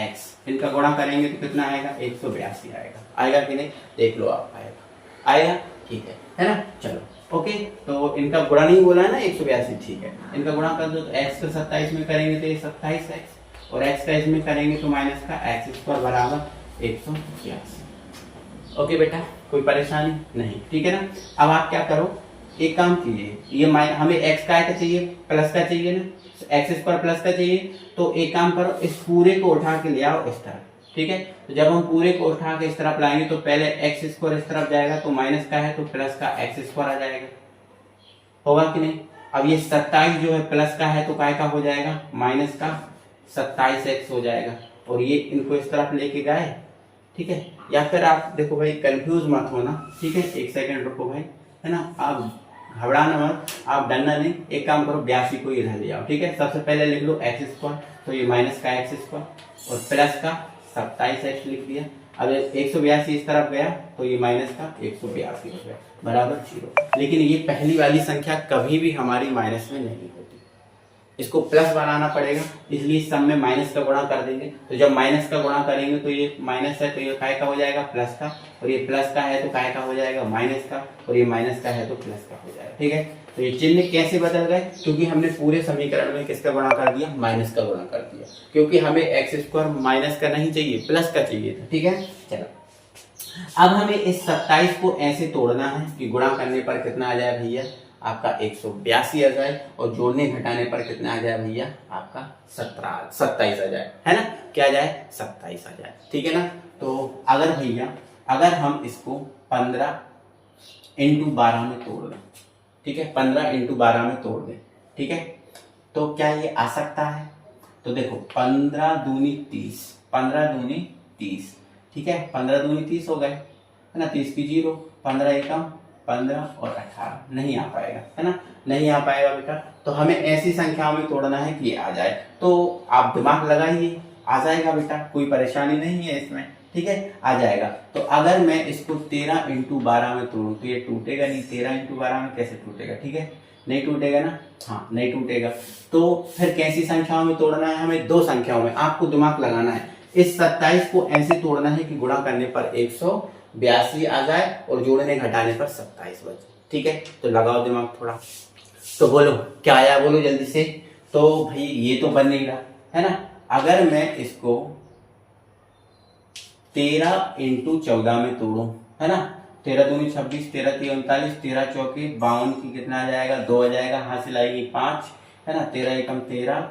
x, इनका गुणा करेंगे तो कितना आएगा, 182 आएगा। आएगा कि नहीं, देख लो आप, आएगा, आएगा, ठीक है ना। चलो ओके, तो इनका गुणा नहीं बोला है ना 182, ठीक है, इनका गुणा कर दो, तो x को 27 में करेंगे तो ये 27x, और x का इसमें करेंगे तो माइनस का x स्क्वायर बराबर 182। ओके बेटा, कोई परेशानी नहीं, ठीक है ना। अब आप क्या करो, एक काम कीजिए, ये हमें x का चाहिए, प्लस का चाहिए ना, एक्स स्क्वायर प्लस का चाहिए, तो एक काम करो, इस पूरे को उठा के ले आओ इस तरफ। ठीक है, तो जब हम पूरे को उठा के इस तरफ लाएंगे तो पहले एक्स स्क्वायर इस तरफ जाएगा, तो माइनस का है तो प्लस का एक्स स्क्वायर आ जाएगा, होगा कि नहीं। अब ये 27 जो है प्लस का है तो काय का हो जाएगा, माइनस का 27x हो जाएगा, और ये इनको इस तरफ लेके गए। ठीक है, या फिर आप देखो भाई, कंफ्यूज मत होना, ठीक है, एक सेकंड रुको भाई, है ना, आप घबराना मत, आप डरना नहीं, एक काम करो, 82 को इधर ले आओ। ठीक है, सबसे पहले लिख लो एक्स स्क्वायर, तो ये माइनस का एक्स स्क्वायर और प्लस का 27x लिख दिया। अब 182 इस तरफ गया तो ये माइनस का 182 हो गया बराबर 0। लेकिन ये पहली वाली संख्या कभी भी हमारी माइनस में नहीं होती, इसको प्लस बनाना पड़ेगा, इसलिए सब में माइनस का गुणा कर देंगे। तो जब माइनस का गुणा करेंगे तो ये माइनस है तो ये काय का हो जाएगा, प्लस का, और ये प्लस का है तो काय का हो जाएगा, माइनस का, और ये माइनस का है तो प्लस का हो जाएगा। ठीक है, तो ये चिन्ह कैसे बदल गए, क्योंकि हमने पूरे समीकरण में किसका गुणा कर दिया, माइनस का गुणा कर दिया, क्योंकि हमें एक्स स्क्वायर माइनस का नहीं चाहिए, प्लस का चाहिए था। ठीक है, चलो अब हमें इस 27 को ऐसे तोड़ना है कि गुणा करने पर कितना आ जाए भैया, आपका 182 आ जाए, और जोड़ने घटाने पर कितना आ जाए भैया, आपका 27 आ जाए, है ना, क्या आ जाए, 27 आ जाए। ठीक है ना, तो अगर भैया, अगर हम इसको 15 × 12 में तोड़ दें, ठीक है, 15 × 12 में तोड़ दें, ठीक है, तो क्या ये आ सकता है, तो देखो 15 दूनी 30, 15 दूनी 30, ठीक है, 15 दूनी 30 हो गए, है ना, 30 की 0, 15 एकम 15 और 18, नहीं आ पाएगा, है ना, नहीं आ पाएगा बेटा। तो हमें ऐसी संख्याओं में तोड़ना है कि आ जाए, तो आप दिमाग लगाइए, आ जाएगा बेटा, कोई परेशानी नहीं है इसमें। ठीक है, आ जाएगा। तो अगर मैं इसको 13 × 12 में तोड़ूं तो ये टूटेगा नहीं, 13 × 12 में कैसे टूटेगा, ठीक है, नहीं टूटेगा ना, हाँ नहीं टूटेगा। तो फिर कैसी संख्याओं में तोड़ना है, हमें दो संख्याओं में, आपको दिमाग लगाना है। इस 27 को ऐसे तोड़ना है कि गुणा करने पर 182 आ जाए और जोड़ने घटाने पर 27 बचे। ठीक है, तो लगाओ दिमाग थोड़ा, तो बोलो क्या आया, बोलो जल्दी से। तो भाई ये तो बन नहीं रहा है ना, अगर मैं इसको 13 × 14 में तोड़ूं, है ना, 13 दूनी 26, 13 × 3 39, 13 × 4 52 की कितना आ जाएगा, 2 आ जाएगा, हासिल आएगी 5, है ना, 13 एकम 13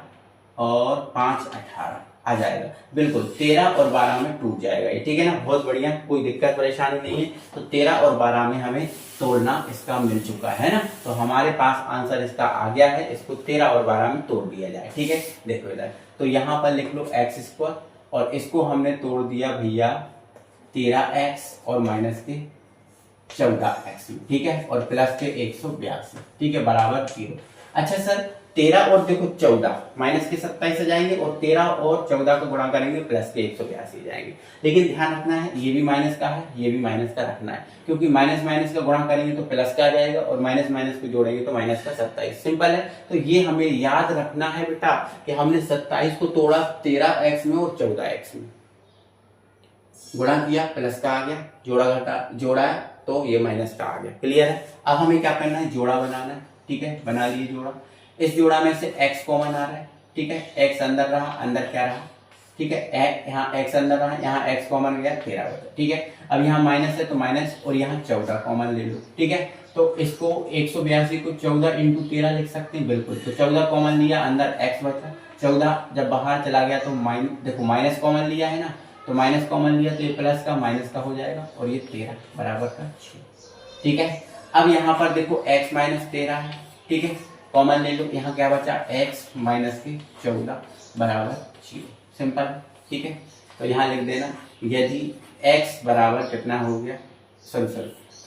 और 5 18 आ जाएगा, बिल्कुल 13 और 12 में टूट जाएगा ये। ठीक है ना, बहुत बढ़िया, कोई दिक्कत परेशानी नहीं है। तो 13 और 12 में हमें तोड़ना इसका मिल चुका है ना, तो हमारे पास आंसर इसका आ गया है, इसको 13 और 12 में तोड़ दिया जाए। ठीक है, देखो इधर, तो यहाँ पर लिख लो एक्स स्क्वायर, और इसको हमने तोड़ दिया भैया 13x और माइनस के 14x, ठीक है, और प्लस के 182, ठीक है, बराबर 0। अच्छा सर 13 और देखो 14 माइनस के 27 आ जाएंगे, और 13 और 14 को गुणा करेंगे प्लस के 182 जाएंगे। लेकिन ध्यान रखना है, ये भी माइनस का है, ये भी माइनस का रखना है, क्योंकि माइनस माइनस का गुणा करेंगे तो प्लस का आ जाएगा, और माइनस माइनस को जोड़ेंगे तो माइनस का 27। सिंपल है, तो ये हमें याद रखना है बेटा कि हमने 27 को तोड़ा 13x में और 14x में, गुणा किया प्लस का आ गया, जोड़ा घटा जोड़ा है तो ये माइनस का आ गया। क्लियर है, अब हमें क्या करना है, जोड़ा बनाना है। ठीक है, बना लिए जोड़ा, इस जोड़ा में से x कॉमन आ रहा है, ठीक है, x अंदर रहा, अंदर क्या रहा, ठीक है, यहाँ x अंदर रहा, यहाँ x कॉमन गया 13 बचा। ठीक है, अब यहाँ माइनस है तो माइनस, और यहाँ 14 कॉमन ले लो। ठीक है, तो इसको 182 को 14 × 13 लिख सकते हैं, बिल्कुल, तो 14 कॉमन लिया, अंदर x बचा, 14 जब बाहर चला गया तो देखो माइनस कॉमन लिया है ना, तो माइनस कॉमन लिया तो ये प्लस का माइनस का हो जाएगा, और ये 13 बराबर का 6। ठीक है, अब यहाँ पर देखो x - 13 है, ठीक है, कॉमन ले लो, यहाँ क्या बचा, x - के 14 बराबर 0। सिंपल, ठीक है, तो यहाँ लिख देना, यदि x बराबर कितना हो गया, सॉरी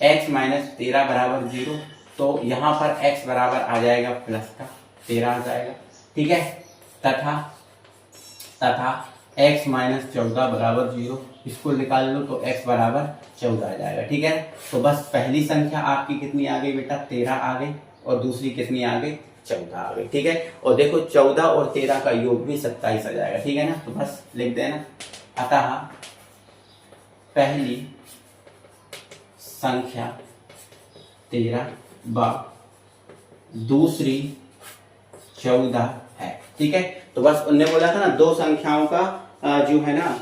x - 13 बराबर 0, तो यहाँ पर x बराबर आ जाएगा प्लस का 13 आ जाएगा। ठीक है, तथा x माइनस 14 बराबर 0। इसको निकाल लो तो x बराबर 14 आ जाएगा। ठीक है, तो बस पहली संख्या आपकी कितनी आ गई बेटा, 13 आ गई, और दूसरी कितनी आ गई, 14 आ गई। ठीक है, और देखो 14 और 13 का योग भी 27 आ जाएगा। ठीक है ना, तो बस लिख देना, अतः पहली संख्या 13 व दूसरी 14 है। ठीक है, तो बस उनने बोला था ना दो संख्याओं का जो है ना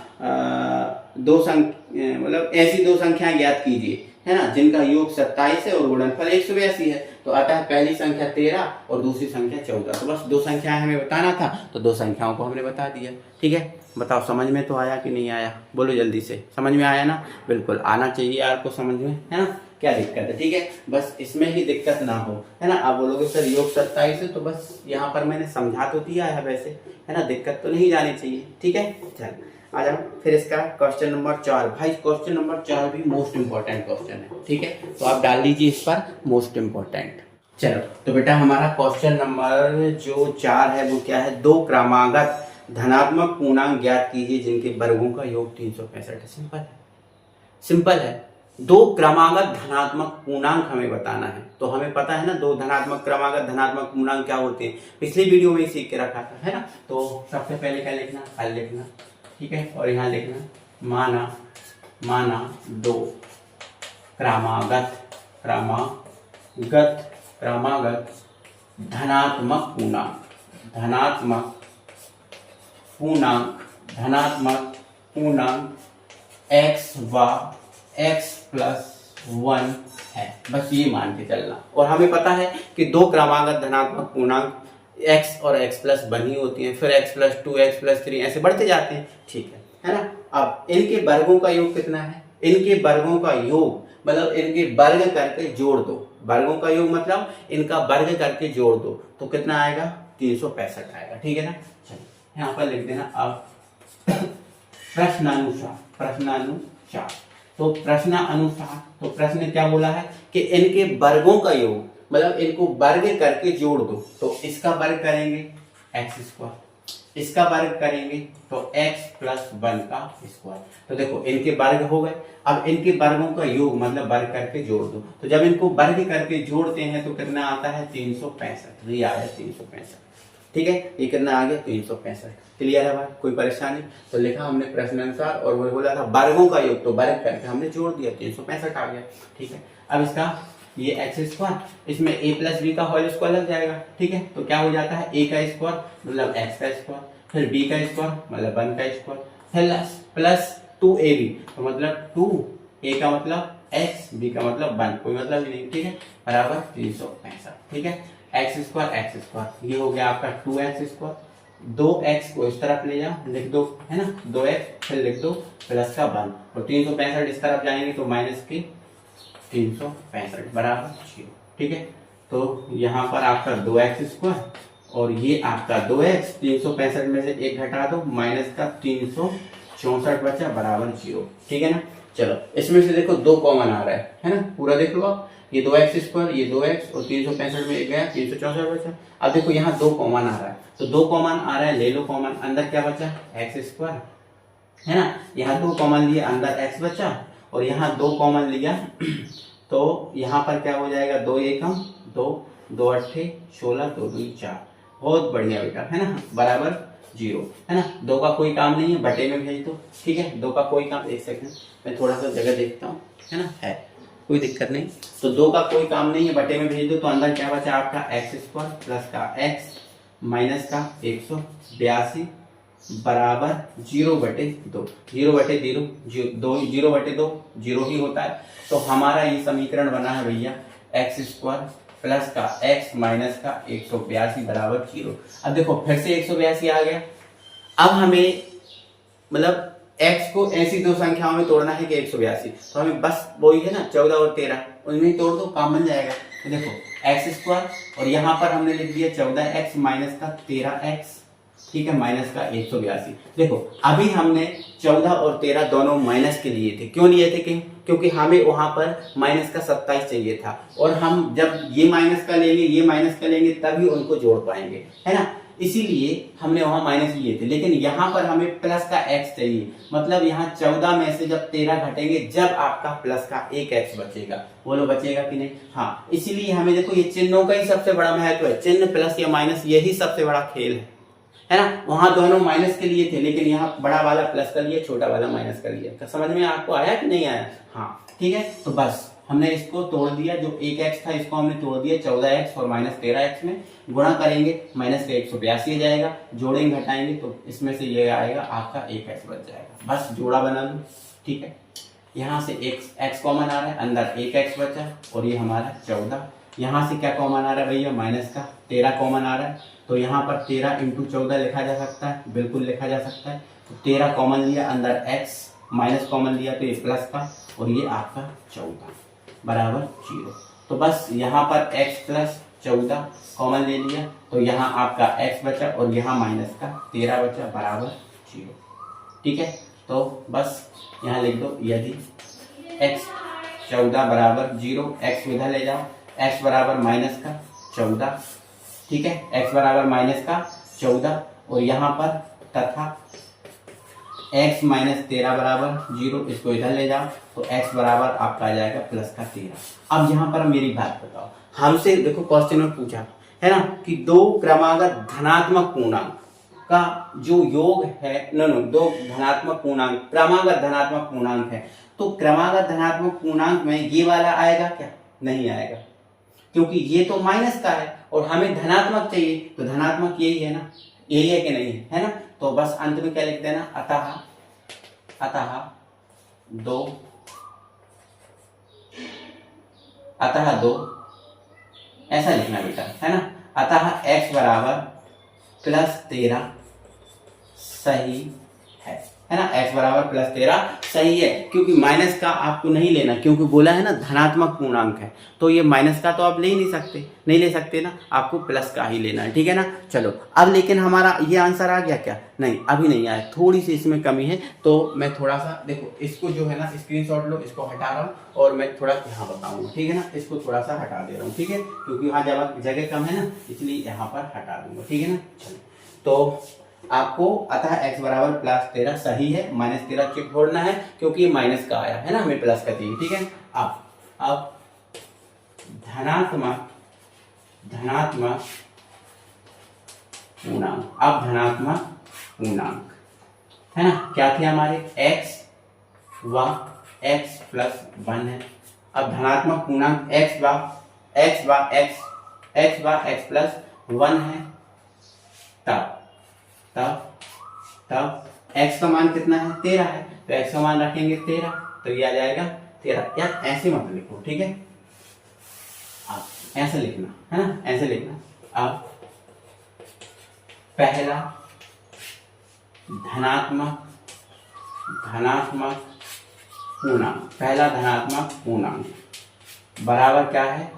मतलब ऐसी दो संख्याएं ज्ञात कीजिए, है ना, जिनका योग 27 है और गुणनफल 182 है। तो अतः पहली संख्या 13 और दूसरी संख्या 14। तो बस दो संख्याएं हमें बताना था, तो दो संख्याओं को हमने बता दिया। ठीक है, बताओ समझ में तो आया कि नहीं आया, बोलो जल्दी से। समझ में आया ना, बिल्कुल आना चाहिए आपको समझ में, है ना, क्या दिक्कत है। ठीक है, बस इसमें ही दिक्कत ना हो, है ना। आप बोलोगे सर योग 27 है, तो बस यहाँ पर मैंने समझा तो दिया है वैसे, है ना, दिक्कत तो नहीं जानी चाहिए। ठीक है, चल आ जाओ फिर इसका क्वेश्चन नंबर 4। भाई क्वेश्चन नंबर 4 भी मोस्ट इंपॉर्टेंट क्वेश्चन है। ठीक है, तो आप डाल दीजिए इस पर मोस्ट इंपॉर्टेंट। चलो तो बेटा हमारा क्वेश्चन नंबर जो 4 है वो क्या है, दो क्रमागत धनात्मक पूर्णांक ज्ञात कीजिए जिनके वर्गों का योग 365 है। सिंपल है, सिंपल है। दो क्रमागत धनात्मक पूर्णांक हमें बताना है, तो हमें पता है ना दो धनात्मक क्रमागत धनात्मक पूर्णांक क्या होते हैं, पिछली वीडियो में सीख के रखा था, है ना। तो सबसे पहले क्या लिखना, हल लिखना। ठीक है, और यहाँ लिखना माना दो क्रमागत धनात्मक पूर्णांक x व x प्लस 1 है। बस ये मान के चलना। और हमें पता है कि दो क्रमागत धनात्मक पूर्णांक x और x प्लस 1 ही होती हैं, फिर x प्लस 2 x प्लस 3 ऐसे बढ़ते जाते हैं। ठीक है ना। अब इनके वर्गों का योग कितना है, इनके वर्गों का योग मतलब इनके वर्ग करके जोड़ दो, वर्गों का योग मतलब इनका वर्ग करके जोड़ दो, तो कितना आएगा, 365 आएगा। ठीक है ना, चलिए यहाँ पर लिख देना। अब प्रश्नानुसार तो प्रश्न क्या बोला है कि इनके वर्गों का योग मतलब इनको वर्ग करके जोड़ दो, तो इसका वर्ग करेंगे x², इसका वर्ग करेंगे तो x प्लस 1 का स्क्वायर। तो देखो इनके वर्ग हो गए, अब इनके वर्गों का योग मतलब वर्ग करके जोड़ दो, तो जब इनको वर्ग करके जोड़ते हैं तो कितना आता है, 365। ये आया 365। ठीक है, ये कितना आ गया, 365। क्लियर है बात, कोई परेशानी। तो लिखा हमने प्रश्नानुसार और वो बोला था वर्गों का योग, तो वर्ग करके हमने जोड़ दिया, 365 आ गया। ठीक है, अब इसका ये x², इसमें a प्लस बी का होल स्क्वायर लग जाएगा। ठीक है, तो क्या हो जाता है, a का स्क्वायर मतलब x का स्क्वायर, फिर b का स्क्वायर मतलब 1 का स्क्वायर, फिर प्लस 2ab तो मतलब 2a का मतलब x, b का मतलब 1, कोई मतलब ही नहीं। ठीक है, बराबर 365। ठीक है, x², ये हो गया आपका 2x², 2x को इस तरफ ले जाओ, लिख दो, है ना, 2x, फिर लिख दो प्लस का 1, और 365 इस तरफ जाएंगे तो माइनस के 365 बराबर 0। ठीक है, तो यहाँ पर आपका 2x² और ये आपका 2x, 365 में से एक घटा दो, माइनस का 364 बचा बराबर 0। ठीक है ना, चलो इसमें से देखो दो कॉमन आ रहा है ना, पूरा देख लो आप, ये 2x², ये 2x और 365 में एक गया, 364 बचा। अब देखो यहाँ दो कॉमन आ रहा है, तो दो कॉमन आ रहा है, ले लो कॉमन, अंदर क्या बचा, x², है ना, यहाँ दो कॉमन लिए, अंदर x बचा, और यहाँ दो कॉमन लिया तो यहाँ पर क्या हो जाएगा, 2 एकम 2, 2 अट्ठे 16, 2 2 4। बहुत बढ़िया बेटा, है ना, बराबर 0, है ना। दो का कोई काम नहीं है, बटे में भेज दो। ठीक है, दो का कोई काम, एक सेकंड मैं थोड़ा सा जगह देखता हूँ, है ना, है कोई दिक्कत नहीं। तो दो का कोई काम नहीं है, बटे में भेज दो, तो अंदर क्या बचा आपका x² प्लस का x माइनस का 182 बराबर 0/2, 0/2 0 ही होता है। तो हमारा ये समीकरण बना है भैया x² प्लस का x माइनस का 182 बराबर 0। अब देखो फिर से 182 आ गया। अब हमें मतलब x को ऐसी दो संख्याओं में तोड़ना है कि 182, तो हमें बस वही है ना 14 और 13 उनमें ही तोड़ दो, काम बन जाएगा। तो देखो x² और यहाँ पर हमने लिख दिया 14x माइनस का 13x, ठीक है, माइनस का 182। देखो अभी हमने 14 और 13 दोनों माइनस के लिए थे, क्यों लिए थे, क्योंकि हमें वहां पर माइनस का 27 चाहिए था, और हम जब ये माइनस का लेंगे ये माइनस का लेंगे तभी उनको जोड़ पाएंगे, है ना। इसीलिए हमने वहां माइनस लिए थे, लेकिन यहाँ पर हमें प्लस का x चाहिए। मतलब यहाँ 14 में से जब 13 घटेंगे जब आपका प्लस का एक x बचेगा। बोलो बचेगा कि नहीं? हाँ, इसीलिए हमें देखो ये चिन्हों का ही सबसे बड़ा महत्व है। चिन्ह प्लस या माइनस यही सबसे बड़ा खेल है ना। वहां दोनों माइनस के लिए थे, लेकिन यहाँ बड़ा वाला प्लस कर लिया, छोटा वाला माइनस कर लिया। समझ में आपको आया कि नहीं आया? हाँ ठीक है, तो बस हमने इसको तोड़ दिया। जो एक x था इसको हमने तोड़ दिया 14x और माइनस 13x में। गुणा करेंगे माइनस का 182 जाएगा, जोड़ेंगे घटाएंगे तो इसमें से ये आएगा आपका 1x बच जाएगा। बस जोड़ा बना लो, ठीक है। यहाँ से x कॉमन आ रहा है, अंदर 1x बचा और ये हमारा 14। यहाँ से क्या कॉमन आ रहा है भैया? माइनस का 13 कॉमन आ रहा है, तो यहाँ पर 13 × 14 लिखा जा सकता है, बिल्कुल लिखा जा सकता है। तो 13 कॉमन लिया, अंदर x माइनस कॉमन लिया तो ये प्लस का और ये आपका 14 बराबर 0। तो बस यहाँ पर x प्लस 14 कॉमन ले लिया तो यहाँ आपका x बचा और यहाँ माइनस का 13 बचा बराबर 0। ठीक है, तो बस यहाँ लिख दो यदि x 14 बराबर 0, x इधर ले जाओ, x बराबर माइनस का 14, ठीक है, x बराबर माइनस का 14 और यहाँ पर तथा x माइनस 13 बराबर 0, इसको इधर ले जाओ तो x बराबर आपका आ जाएगा प्लस का 13। अब यहाँ पर मेरी बात बताओ, हमसे देखो क्वेश्चन में पूछा है ना कि दो क्रमागत धनात्मक पूर्णांक का जो योग है, दो धनात्मक पूर्णांक क्रमागत धनात्मक पूर्णांक है, तो क्रमागत धनात्मक पूर्णांक में ये वाला आएगा क्या? नहीं आएगा, क्योंकि ये तो माइनस का है और हमें धनात्मक चाहिए, तो धनात्मक यही है ना, यही है कि नहीं है ना। तो बस अंत में क्या लिख देना, अतः दो ऐसा लिखना बेटा, है ना। अतः x बराबर प्लस 13 सही है ना, x बराबर प्लस 13 सही है, क्योंकि माइनस का आपको नहीं लेना, क्योंकि बोला है ना धनात्मक पूर्णांक है, तो ये माइनस का तो आप ले ही नहीं ले सकते ना, आपको प्लस का ही लेना है, ठीक है ना। चलो अब लेकिन हमारा ये आंसर आ गया क्या? नहीं, अभी नहीं आया, थोड़ी सी इसमें कमी है। तो मैं थोड़ा सा देखो इसको जो है ना स्क्रीनशॉट लो, इसको हटा रहा हूँ और मैं थोड़ा यहाँ बताऊंगा, ठीक है ना। इसको थोड़ा सा हटा दे रहा हूँ, ठीक है, क्योंकि वहाँ जगह कम है ना, इसलिए यहाँ पर हटा दूंगा, ठीक है ना। चलो तो आपको अतः x बराबर प्लस 13 सही है, माइनस 13 चेक छोड़ना है क्योंकि ये माइनस का आया है ना, हमें प्लस का चाहिए, ठीक है। अब धनात्मक पूर्णांक, अब धनात्मक पूर्णांक है ना, क्या थे हमारे x व x प्लस 1 है। अब धनात्मक पूर्णांक x व x प्लस 1 है, तब x का मान कितना है? 13 है, तो x का मान रखेंगे 13, तो ये आ जाएगा 13। यार ऐसे मत लिखो, ठीक है, आप ऐसे लिखना है ना, ऐसे लिखना। अब पहला धनात्मक पूर्णांक बराबर क्या है?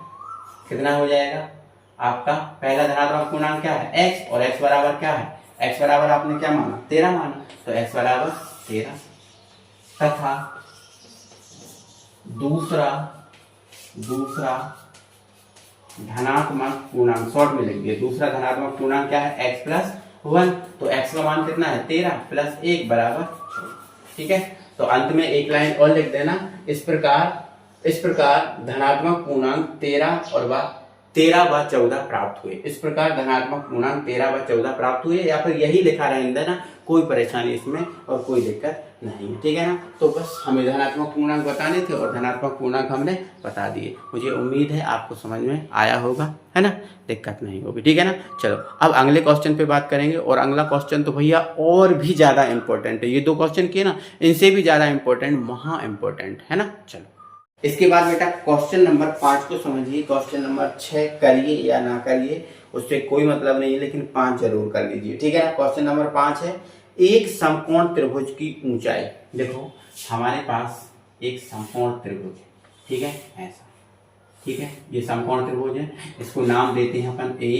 कितना हो जाएगा आपका? पहला धनात्मक पूर्णांक क्या है? x, और x बराबर क्या है? x बराबर आपने क्या माना? 13 माना, तो x बराबर 13 तथा दूसरा धनात्मक पूर्णांक, शॉर्ट में लिख दिया, दूसरा धनात्मक पूर्णांक क्या है? x प्लस 1, तो x का मान कितना है? 13 प्लस 1 बराबर 14, ठीक है। तो अंत में एक लाइन और लिख देना, इस प्रकार धनात्मक पूर्णांक 13 व 14 प्राप्त हुए। इस प्रकार धनात्मक पूर्णांक 13 व 14 प्राप्त हुए, या फिर यही लिखा रहेगा ना, कोई परेशानी इसमें और कोई दिक्कत नहीं है, ठीक है ना। तो बस हमें धनात्मक पूर्णांक बताने थे और धनात्मक पूर्णांक हमने बता दिए। मुझे उम्मीद है आपको समझ में आया होगा, है ना, दिक्कत नहीं होगी, ठीक है ना। चलो अब अगले क्वेश्चन पे बात करेंगे, और अगला क्वेश्चन तो भैया और भी ज्यादा इंपॉर्टेंट है। ये दो क्वेश्चन किए ना, इनसे भी ज्यादा इंपॉर्टेंट, महा इंपॉर्टेंट है ना। चलो इसके बाद बेटा क्वेश्चन नंबर 5 को समझिए। क्वेश्चन नंबर 6 करिए या ना करिए उससे कोई मतलब नहीं है, लेकिन 5 जरूर कर लीजिए, ठीक है ना। क्वेश्चन नंबर 5 है, एक समकोण त्रिभुज की ऊंचाई। देखो हमारे पास एक समकोण त्रिभुज है, ठीक है, ऐसा, ठीक है, ये समकोण त्रिभुज है, इसको नाम देते हैं अपन A,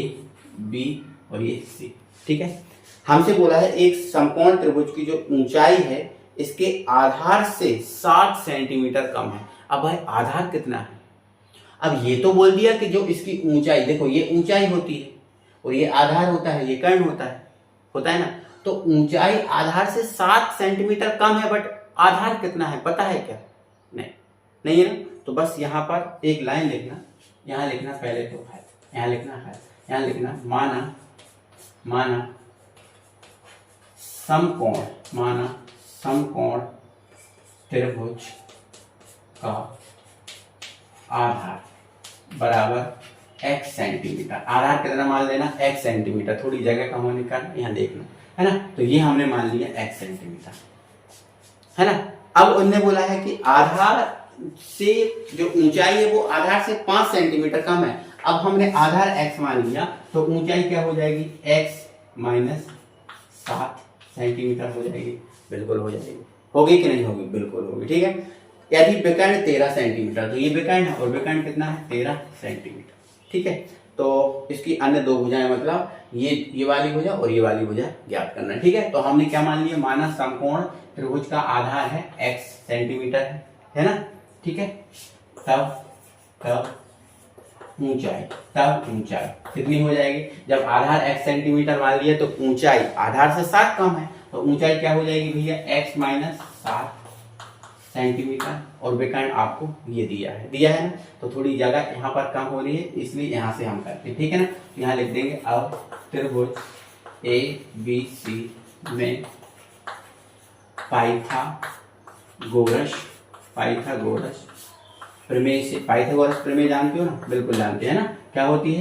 B और ये C, ठीक है। हमसे बोला है एक समकोण त्रिभुज की जो ऊंचाई है इसके आधार से 60 सेंटीमीटर कम है। अब भाई आधार कितना है? अब ये तो बोल दिया कि जो इसकी ऊंचाई, देखो ये ऊंचाई होती है, और ये आधार होता है, ये कर्ण होता है ना। तो ऊंचाई आधार से 7 सेंटीमीटर कम है, बट आधार कितना है पता है क्या? नहीं है ना। तो बस यहाँ पर एक लाइन लिखना, यहाँ लिखना पहले तो है, यहाँ लिखना है, यहाँ लिखना माना समकोण त्रिभुज का आधार बराबर x सेंटीमीटर। आधार कितना मान लेना? x सेंटीमीटर, थोड़ी जगह कम होने का यहाँ देखना है ना। तो ये हमने मान लिया x सेंटीमीटर, है ना। अब उनने बोला है कि आधार से जो ऊंचाई है वो आधार से 5 सेंटीमीटर कम है। अब हमने आधार x मान लिया तो ऊंचाई क्या हो जाएगी? x माइनस 7 सेंटीमीटर हो जाएगी। बिल्कुल हो जाएगी। होगी कि नहीं होगी? बिल्कुल होगी। ठीक है। यदि विकर्ण 13 सेंटीमीटर, तो ये विकर्ण है और विकर्ण कितना है? 13 सेंटीमीटर। ठीक है। तो इसकी अन्य दो भुजाएं, मतलब ये वाली भुजा और ये वाली भुजा ज्ञात करना है। ठीक है। तो हमने क्या मान लिया? माना समकोण त्रिभुज का आधार है x सेंटीमीटर है ना। ठीक है। तब ऊंचाई कितनी हो जाएगी? जब आधार x सेंटीमीटर मान लिया तो ऊंचाई आधार से 7 कम है, तो ऊंचाई क्या हो जाएगी भैया? x minus 7 centimetre. और विकर्ण आपको ये दिया है ना। तो थोड़ी जगह यहाँ पर कम हो रही है, इसलिए यहाँ से हम करते हैं। ठीक है ना। यहाँ लिख देंगे अब त्रिभुज ABC में पाइथागोरस प्रमेय से, पाइथागोरस प्रमेय जानते हो ना? बिल्कुल जानते हैं ना। क्या होती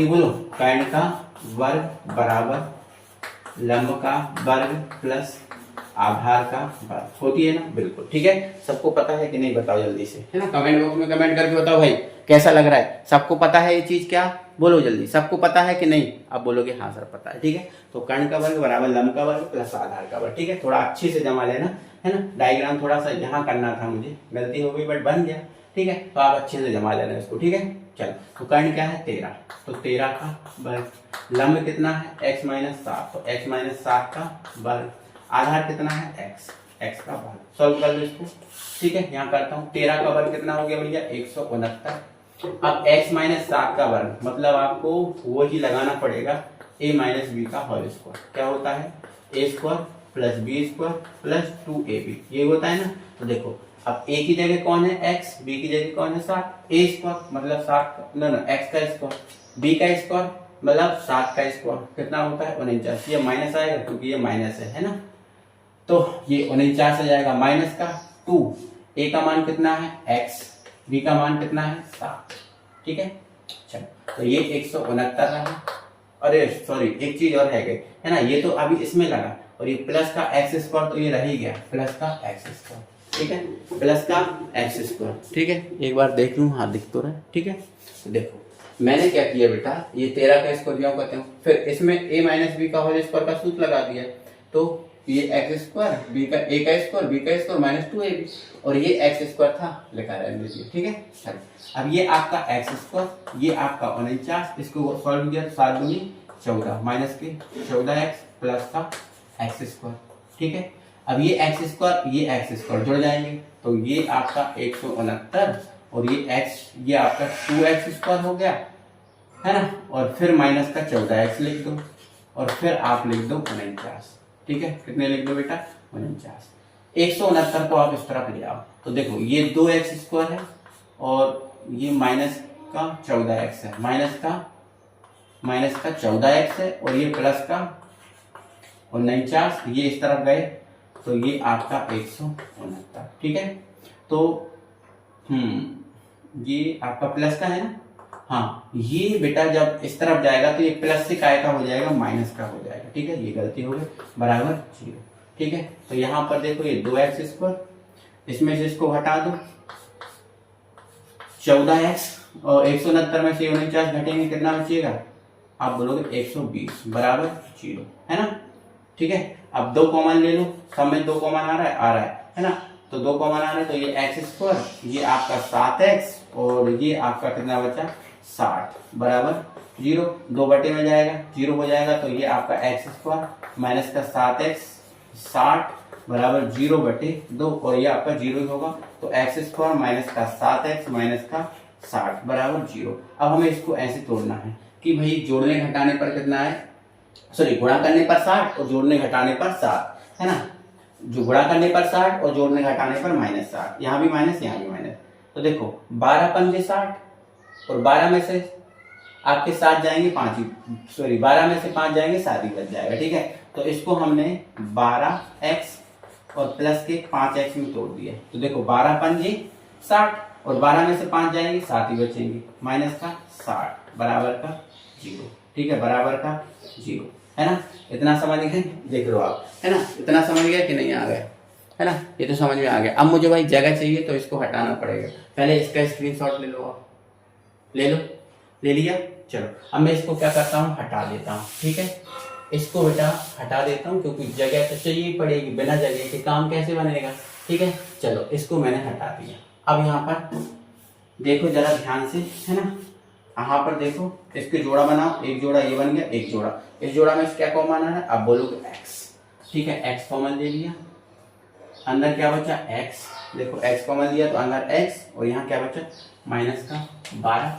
है बोलो? कर्ण का वर्ग बराबर लंब का वर्ग प्लस आधार का वर्ग होती है ना। बिल्कुल ठीक है। सबको पता है कि नहीं? बताओ जल्दी से, है ना। कमेंट बॉक्स में कमेंट करके बताओ भाई कैसा लग रहा है। सबको पता है ये चीज? क्या बोलो जल्दी, सबको पता है कि नहीं? अब बोलोगे हाँ सर पता है। ठीक है। तो कर्ण का वर्ग बराबर लंब का वर्ग प्लस आधार का वर्ग। ठीक है। थोड़ा अच्छे से जमा लेना, है ना। डायग्राम थोड़ा सा यहाँ करना था, मुझे गलती हो गई बट बन गया। ठीक है। तो आप अच्छे से जमा लेना इसको। ठीक है। चलो, तो कर्ण क्या है? 13। तो 13 का वर्ग, लंब कितना है? x माइनस 7, तो x माइनस 7 का वर्ग, आधार कितना है? x का वर्ग। सॉल्व कर लो इसको। ठीक है। यहाँ करता हूँ। 13 का वर्ग कितना हो गया भैया? 169। अब x माइनस 7 का वर्ग, मतलब आपको वो ही लगाना पड़ेगा a माइनस बी का होल स्क्वायर। क्या होता है? a square plus b square plus 2ab, ये होता है ना। तो देखो, अब a की जगह कौन है? x, b की जगह कौन है? 7। a स्क्वायर मतलब 7 x का स्क्वायर, b का स्क्वायर मतलब 7 का स्क्वायर, कितना होता है? 49। ये माइनस आएगा क्योंकि ये माइनस है ना। तो ये 49 आ जाएगा माइनस का 2। a का मान कितना है? x, b का मान कितना है? 7। ठीक है। चलो, तो ये 169 रहा। अरे सॉरी, एक चीज और है गई, है ना। ये तो अभी इसमें लगा, और ये प्लस का एक्स स्क्वायर तो ये रह ही गया, प्लस का एक्स स्क्वायर। ठीक है। प्लस का एक्स स्क्वायर। ठीक है। एक बार देख लूँ, हाँ दिख तो रहा है। ठीक है। तो देखो मैंने क्या किया बेटा, ये 13 का स्क्वायर ज्यों करते हैं, फिर इसमें a माइनस बी का होल स्क्वायर का सूत्र लगा दिया। तो ये एक्स स्क्वायर, बी का a का स्क्वायर, बी का स्क्वायर माइनस 2ab, और ये एक्स स्क्वायर था, लिखा रहने दीजिए। ठीक है। चलो, अब ये आपका एक्स स्क्वायर, ये आपका 49, इसको सॉल्व किया 7 दूनी 14 माइनस के 14x प्लस का एक्स स्क्वायर। ठीक है। अब ये एक्स स्क्वायर, ये एक्स स्क्वायर जुड़ जाएंगे, तो ये आपका 169 और ये x, ये आपका 2x स्क्वायर हो गया, है ना। और फिर माइनस का 14x लिख दो, और फिर आप लिख दो 49। ठीक है। कितने लिख दो बेटा? 49। 169 को आप इस तरफ ले आओ, तो देखो ये 2x स्क्वायर है और ये माइनस का 14x है, माइनस का 14x है, और ये प्लस का 49, ये इस तरफ गए, तो ये आपका 169। ठीक है। तो ये आपका प्लस का है ना। हाँ, ये बेटा जब इस तरफ जाएगा तो ये प्लस से काय का हो जाएगा? माइनस का हो जाएगा। ठीक है। ये गलती हो गई, बराबर 0। ठीक है। तो यहाँ पर देखो ये 2x स्क्वायर, इसमें से इसको हटा दो, 14x, और 169 में से 49 घटेंगे, कितना बचेगा? आप बोलोगे 120 बराबर 0, है ना। ठीक है। अब 2 कॉमन ले लो, सब में 2 कॉमन आ रहा है ना। तो 2 कॉमन आ रहा है, तो ये एक्स स्क्वायर, ये आपका 7x, और ये आपका कितना बचा? 60 बराबर 0। 2 बटे में जाएगा, 0 हो जाएगा, तो ये आपका एक्स स्क्वायर माइनस का 7x 60 बराबर 0 बटे 2, और ये आपका 0 ही होगा। तो एक्स स्क्वायर माइनस का 7x माइनस का 60 बराबर 0। अब हमें इसको ऐसे तोड़ना है, कि भाई जोड़ने घटाने पर कितना है, सॉरी गुणा करने पर 60 और जोड़ने घटाने पर 7, है ना। जो गुणा करने पर 60 और जोड़ने घटाने पर -60, यहाँ भी माइनस यहाँ भी माइनस। तो देखो 12 पंजे 60 और 12 में से आपके 7 जाएंगे 5 ही, सॉरी 12 में से 5 जाएंगे 7 ही बच जाएगा, ठीक है। तो इसको हमने 12x और प्लस के 5x में तोड़ दिया। तो देखो 12 पंजे 60 और 12 में से 5 जाएंगे 7 ही बचेंगे, माइनस का 60 बराबर का 0, ठीक है, बराबर का 0, है ना। इतना समझ गए, देख लो आप, है ना। इतना समझ गया कि नहीं आ गया, है ना। ये तो समझ में आ गया। अब मुझे भाई जगह चाहिए तो इसको हटाना पड़ेगा। पहले इसका स्क्रीनशॉट ले लो आप, ले लो, ले लिया। चलो अब मैं इसको क्या करता हूँ, हटा देता हूँ, ठीक है। इसको बेटा हटा देता हूँ क्योंकि जगह तो चाहिए पड़ेगी, बिना जगह के काम कैसे बनेगा, ठीक है। चलो इसको मैंने हटा दिया। अब यहाँ पर देखो जरा ध्यान से, है ना। यहाँ पर देखो इसके जोड़ा बनाओ, एक जोड़ा ये बन गया, एक जोड़ा, इस जोड़ा में क्या कॉमन है, अब बोलोगे x, ठीक है। x कॉमन ले लिया, अंदर क्या बचा x, देखो x कॉमन लिया तो अंदर x और यहाँ क्या बचा माइनस का 12,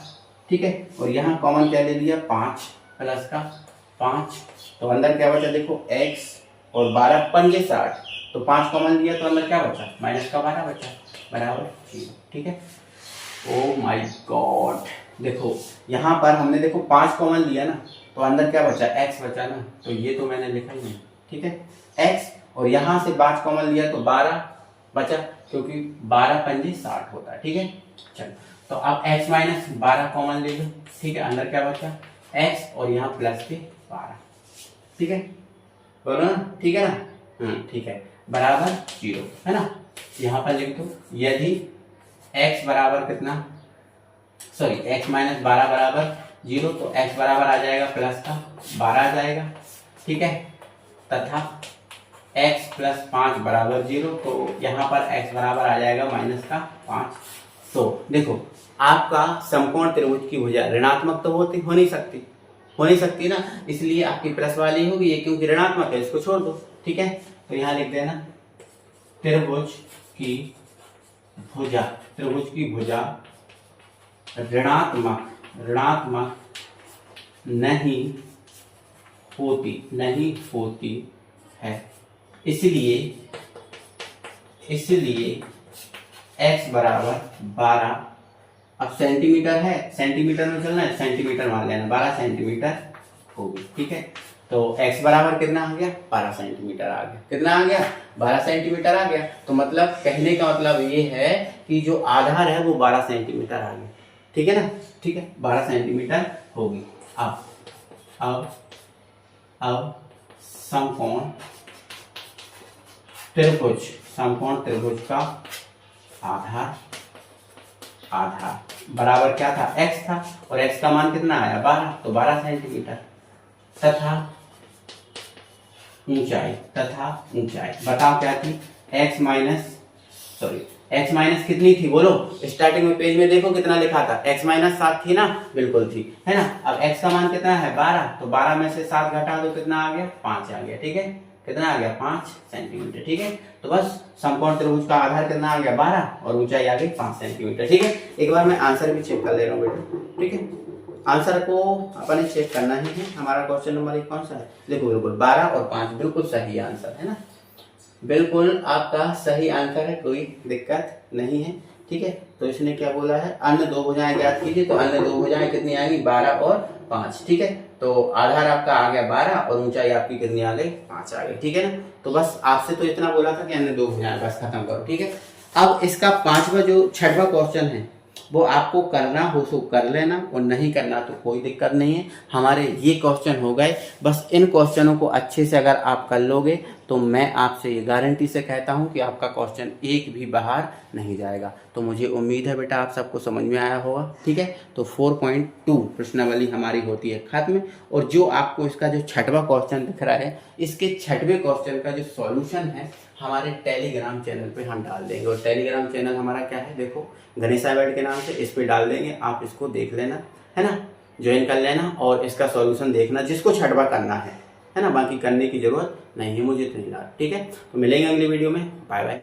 ठीक है। और यहाँ कॉमन क्या ले लिया 5 प्लस का 5, तो अंदर क्या बचा देखो x और 12 पंजे 60, तो 5 कॉमन लिया तो अंदर क्या बचा माइनस का 12 बचा, बराबर 0, ठीक है। ओ माय गॉड, देखो यहाँ पर हमने देखो 5 कॉमन लिया ना, तो अंदर क्या बचा x बचा ना, तो ये तो मैंने लिखा ही नहीं, ठीक है x, और यहाँ से 5 कॉमन लिया तो 12 बचा, क्योंकि 12 पंजे 60 होता है, ठीक है। चलो तो अब x माइनस 12 कॉमन ले लो, ठीक है। अंदर क्या बचा x और यहाँ प्लस के 12, ठीक है, बोलो ना, ठीक है ना, ठीक है, बराबर 0, है ना। यहाँ पर लिख दो यदि x बराबर कितना, सॉरी x माइनस 12 बराबर 0, तो x बराबर आ जाएगा प्लस का 12 आ जाएगा, ठीक है, तथा x प्लस 5 बराबर 0, तो यहाँ पर x बराबर आ जाएगा माइनस का 5। तो देखो आपका समकोण त्रिभुज की भुजा ऋणात्मक तो हो नहीं सकती ना, इसलिए आपकी प्लस वाली होगी, ये क्योंकि ऋणात्मक है इसको छोड़ दो, ठीक है। तो यहाँ लिख देना त्रिभुज की भुजा ऋणात्मक नहीं होती है, इसलिए x बराबर 12, अब सेंटीमीटर है, सेंटीमीटर में चलना है, सेंटीमीटर मान लेना, 12 सेंटीमीटर होगी, ठीक है। तो x बराबर कितना आ गया 12 सेंटीमीटर आ गया, कितना आ गया 12 सेंटीमीटर आ गया। तो मतलब कहने का मतलब ये है कि जो आधार है वो 12 सेंटीमीटर आ गया, ठीक है ना, ठीक है, 12 सेंटीमीटर होगी। अब समकोण त्रिभुज का आधार बराबर क्या था x था, और x का मान कितना आया 12, तो 12 सेंटीमीटर, तथा ऊंचाई बताओ क्या थी x माइनस कितनी थी बोलो, स्टार्टिंग में पेज में देखो कितना लिखा था, x माइनस 7 थी ना, बिल्कुल थी, है ना। अब x का मान कितना है 12, तो 12 में से 7 घटा दो, कितना आ गया 5 आ गया, ठीक है, कितना आ गया 5 सेंटीमीटर, ठीक है। तो बस समकोण त्रिभुज का आधार कितना आ गया 12 और ऊंचाई आ गई 5 सेंटीमीटर, ठीक है। एक बार मैं आंसर भी चेक कर ले रहा हूँ बेटा, ठीक है। आंसर को अपने चेक करना ही है। हमारा क्वेश्चन नंबर 1 कौन सा है, देखो बिल्कुल 12 और 5 बिल्कुल सही आंसर है ना, बिल्कुल आपका सही आंसर है, कोई दिक्कत नहीं है, ठीक है। तो इसने क्या बोला है, अन्य दो भुजाएं ज्ञात कीजिए, तो अन्य दो भुजाएं कितनी आएंगी 12 और 5, ठीक है। तो आधार आपका आ गया 12 और ऊंचाई आपकी कितनी आ गई 5 आ गई, ठीक है ना। तो बस आपसे तो इतना बोला था कि अन्य दो भुजाएं, बस खत्म करो, ठीक है। अब इसका 6वां क्वेश्चन है वो आपको करना हो तो कर लेना, और नहीं करना तो कोई दिक्कत नहीं है। हमारे ये क्वेश्चन हो गए, बस इन क्वेश्चनों को अच्छे से अगर आप कर लोगे तो मैं आपसे ये गारंटी से कहता हूँ कि आपका क्वेश्चन एक भी बाहर नहीं जाएगा। तो मुझे उम्मीद है बेटा आप सबको समझ में आया होगा, ठीक है। तो 4.2 प्रश्नावली हमारी होती है खत्म, और जो आपको इसका जो 6वां क्वेश्चन दिख रहा है, इसके 6वें क्वेश्चन का जो सॉल्यूशन है हमारे टेलीग्राम चैनल पे हम डाल देंगे। और टेलीग्राम चैनल हमारा क्या है, देखो गणेश आइवैट के नाम से, इस पे डाल देंगे, आप इसको देख लेना, है ना, ज्वाइन कर लेना और इसका सॉल्यूशन देखना, जिसको 6वां करना है ना, बाकी करने की जरूरत नहीं है, मुझे तो नहीं लगा, ठीक है। तो मिलेंगे अगली वीडियो में, बाय बाय।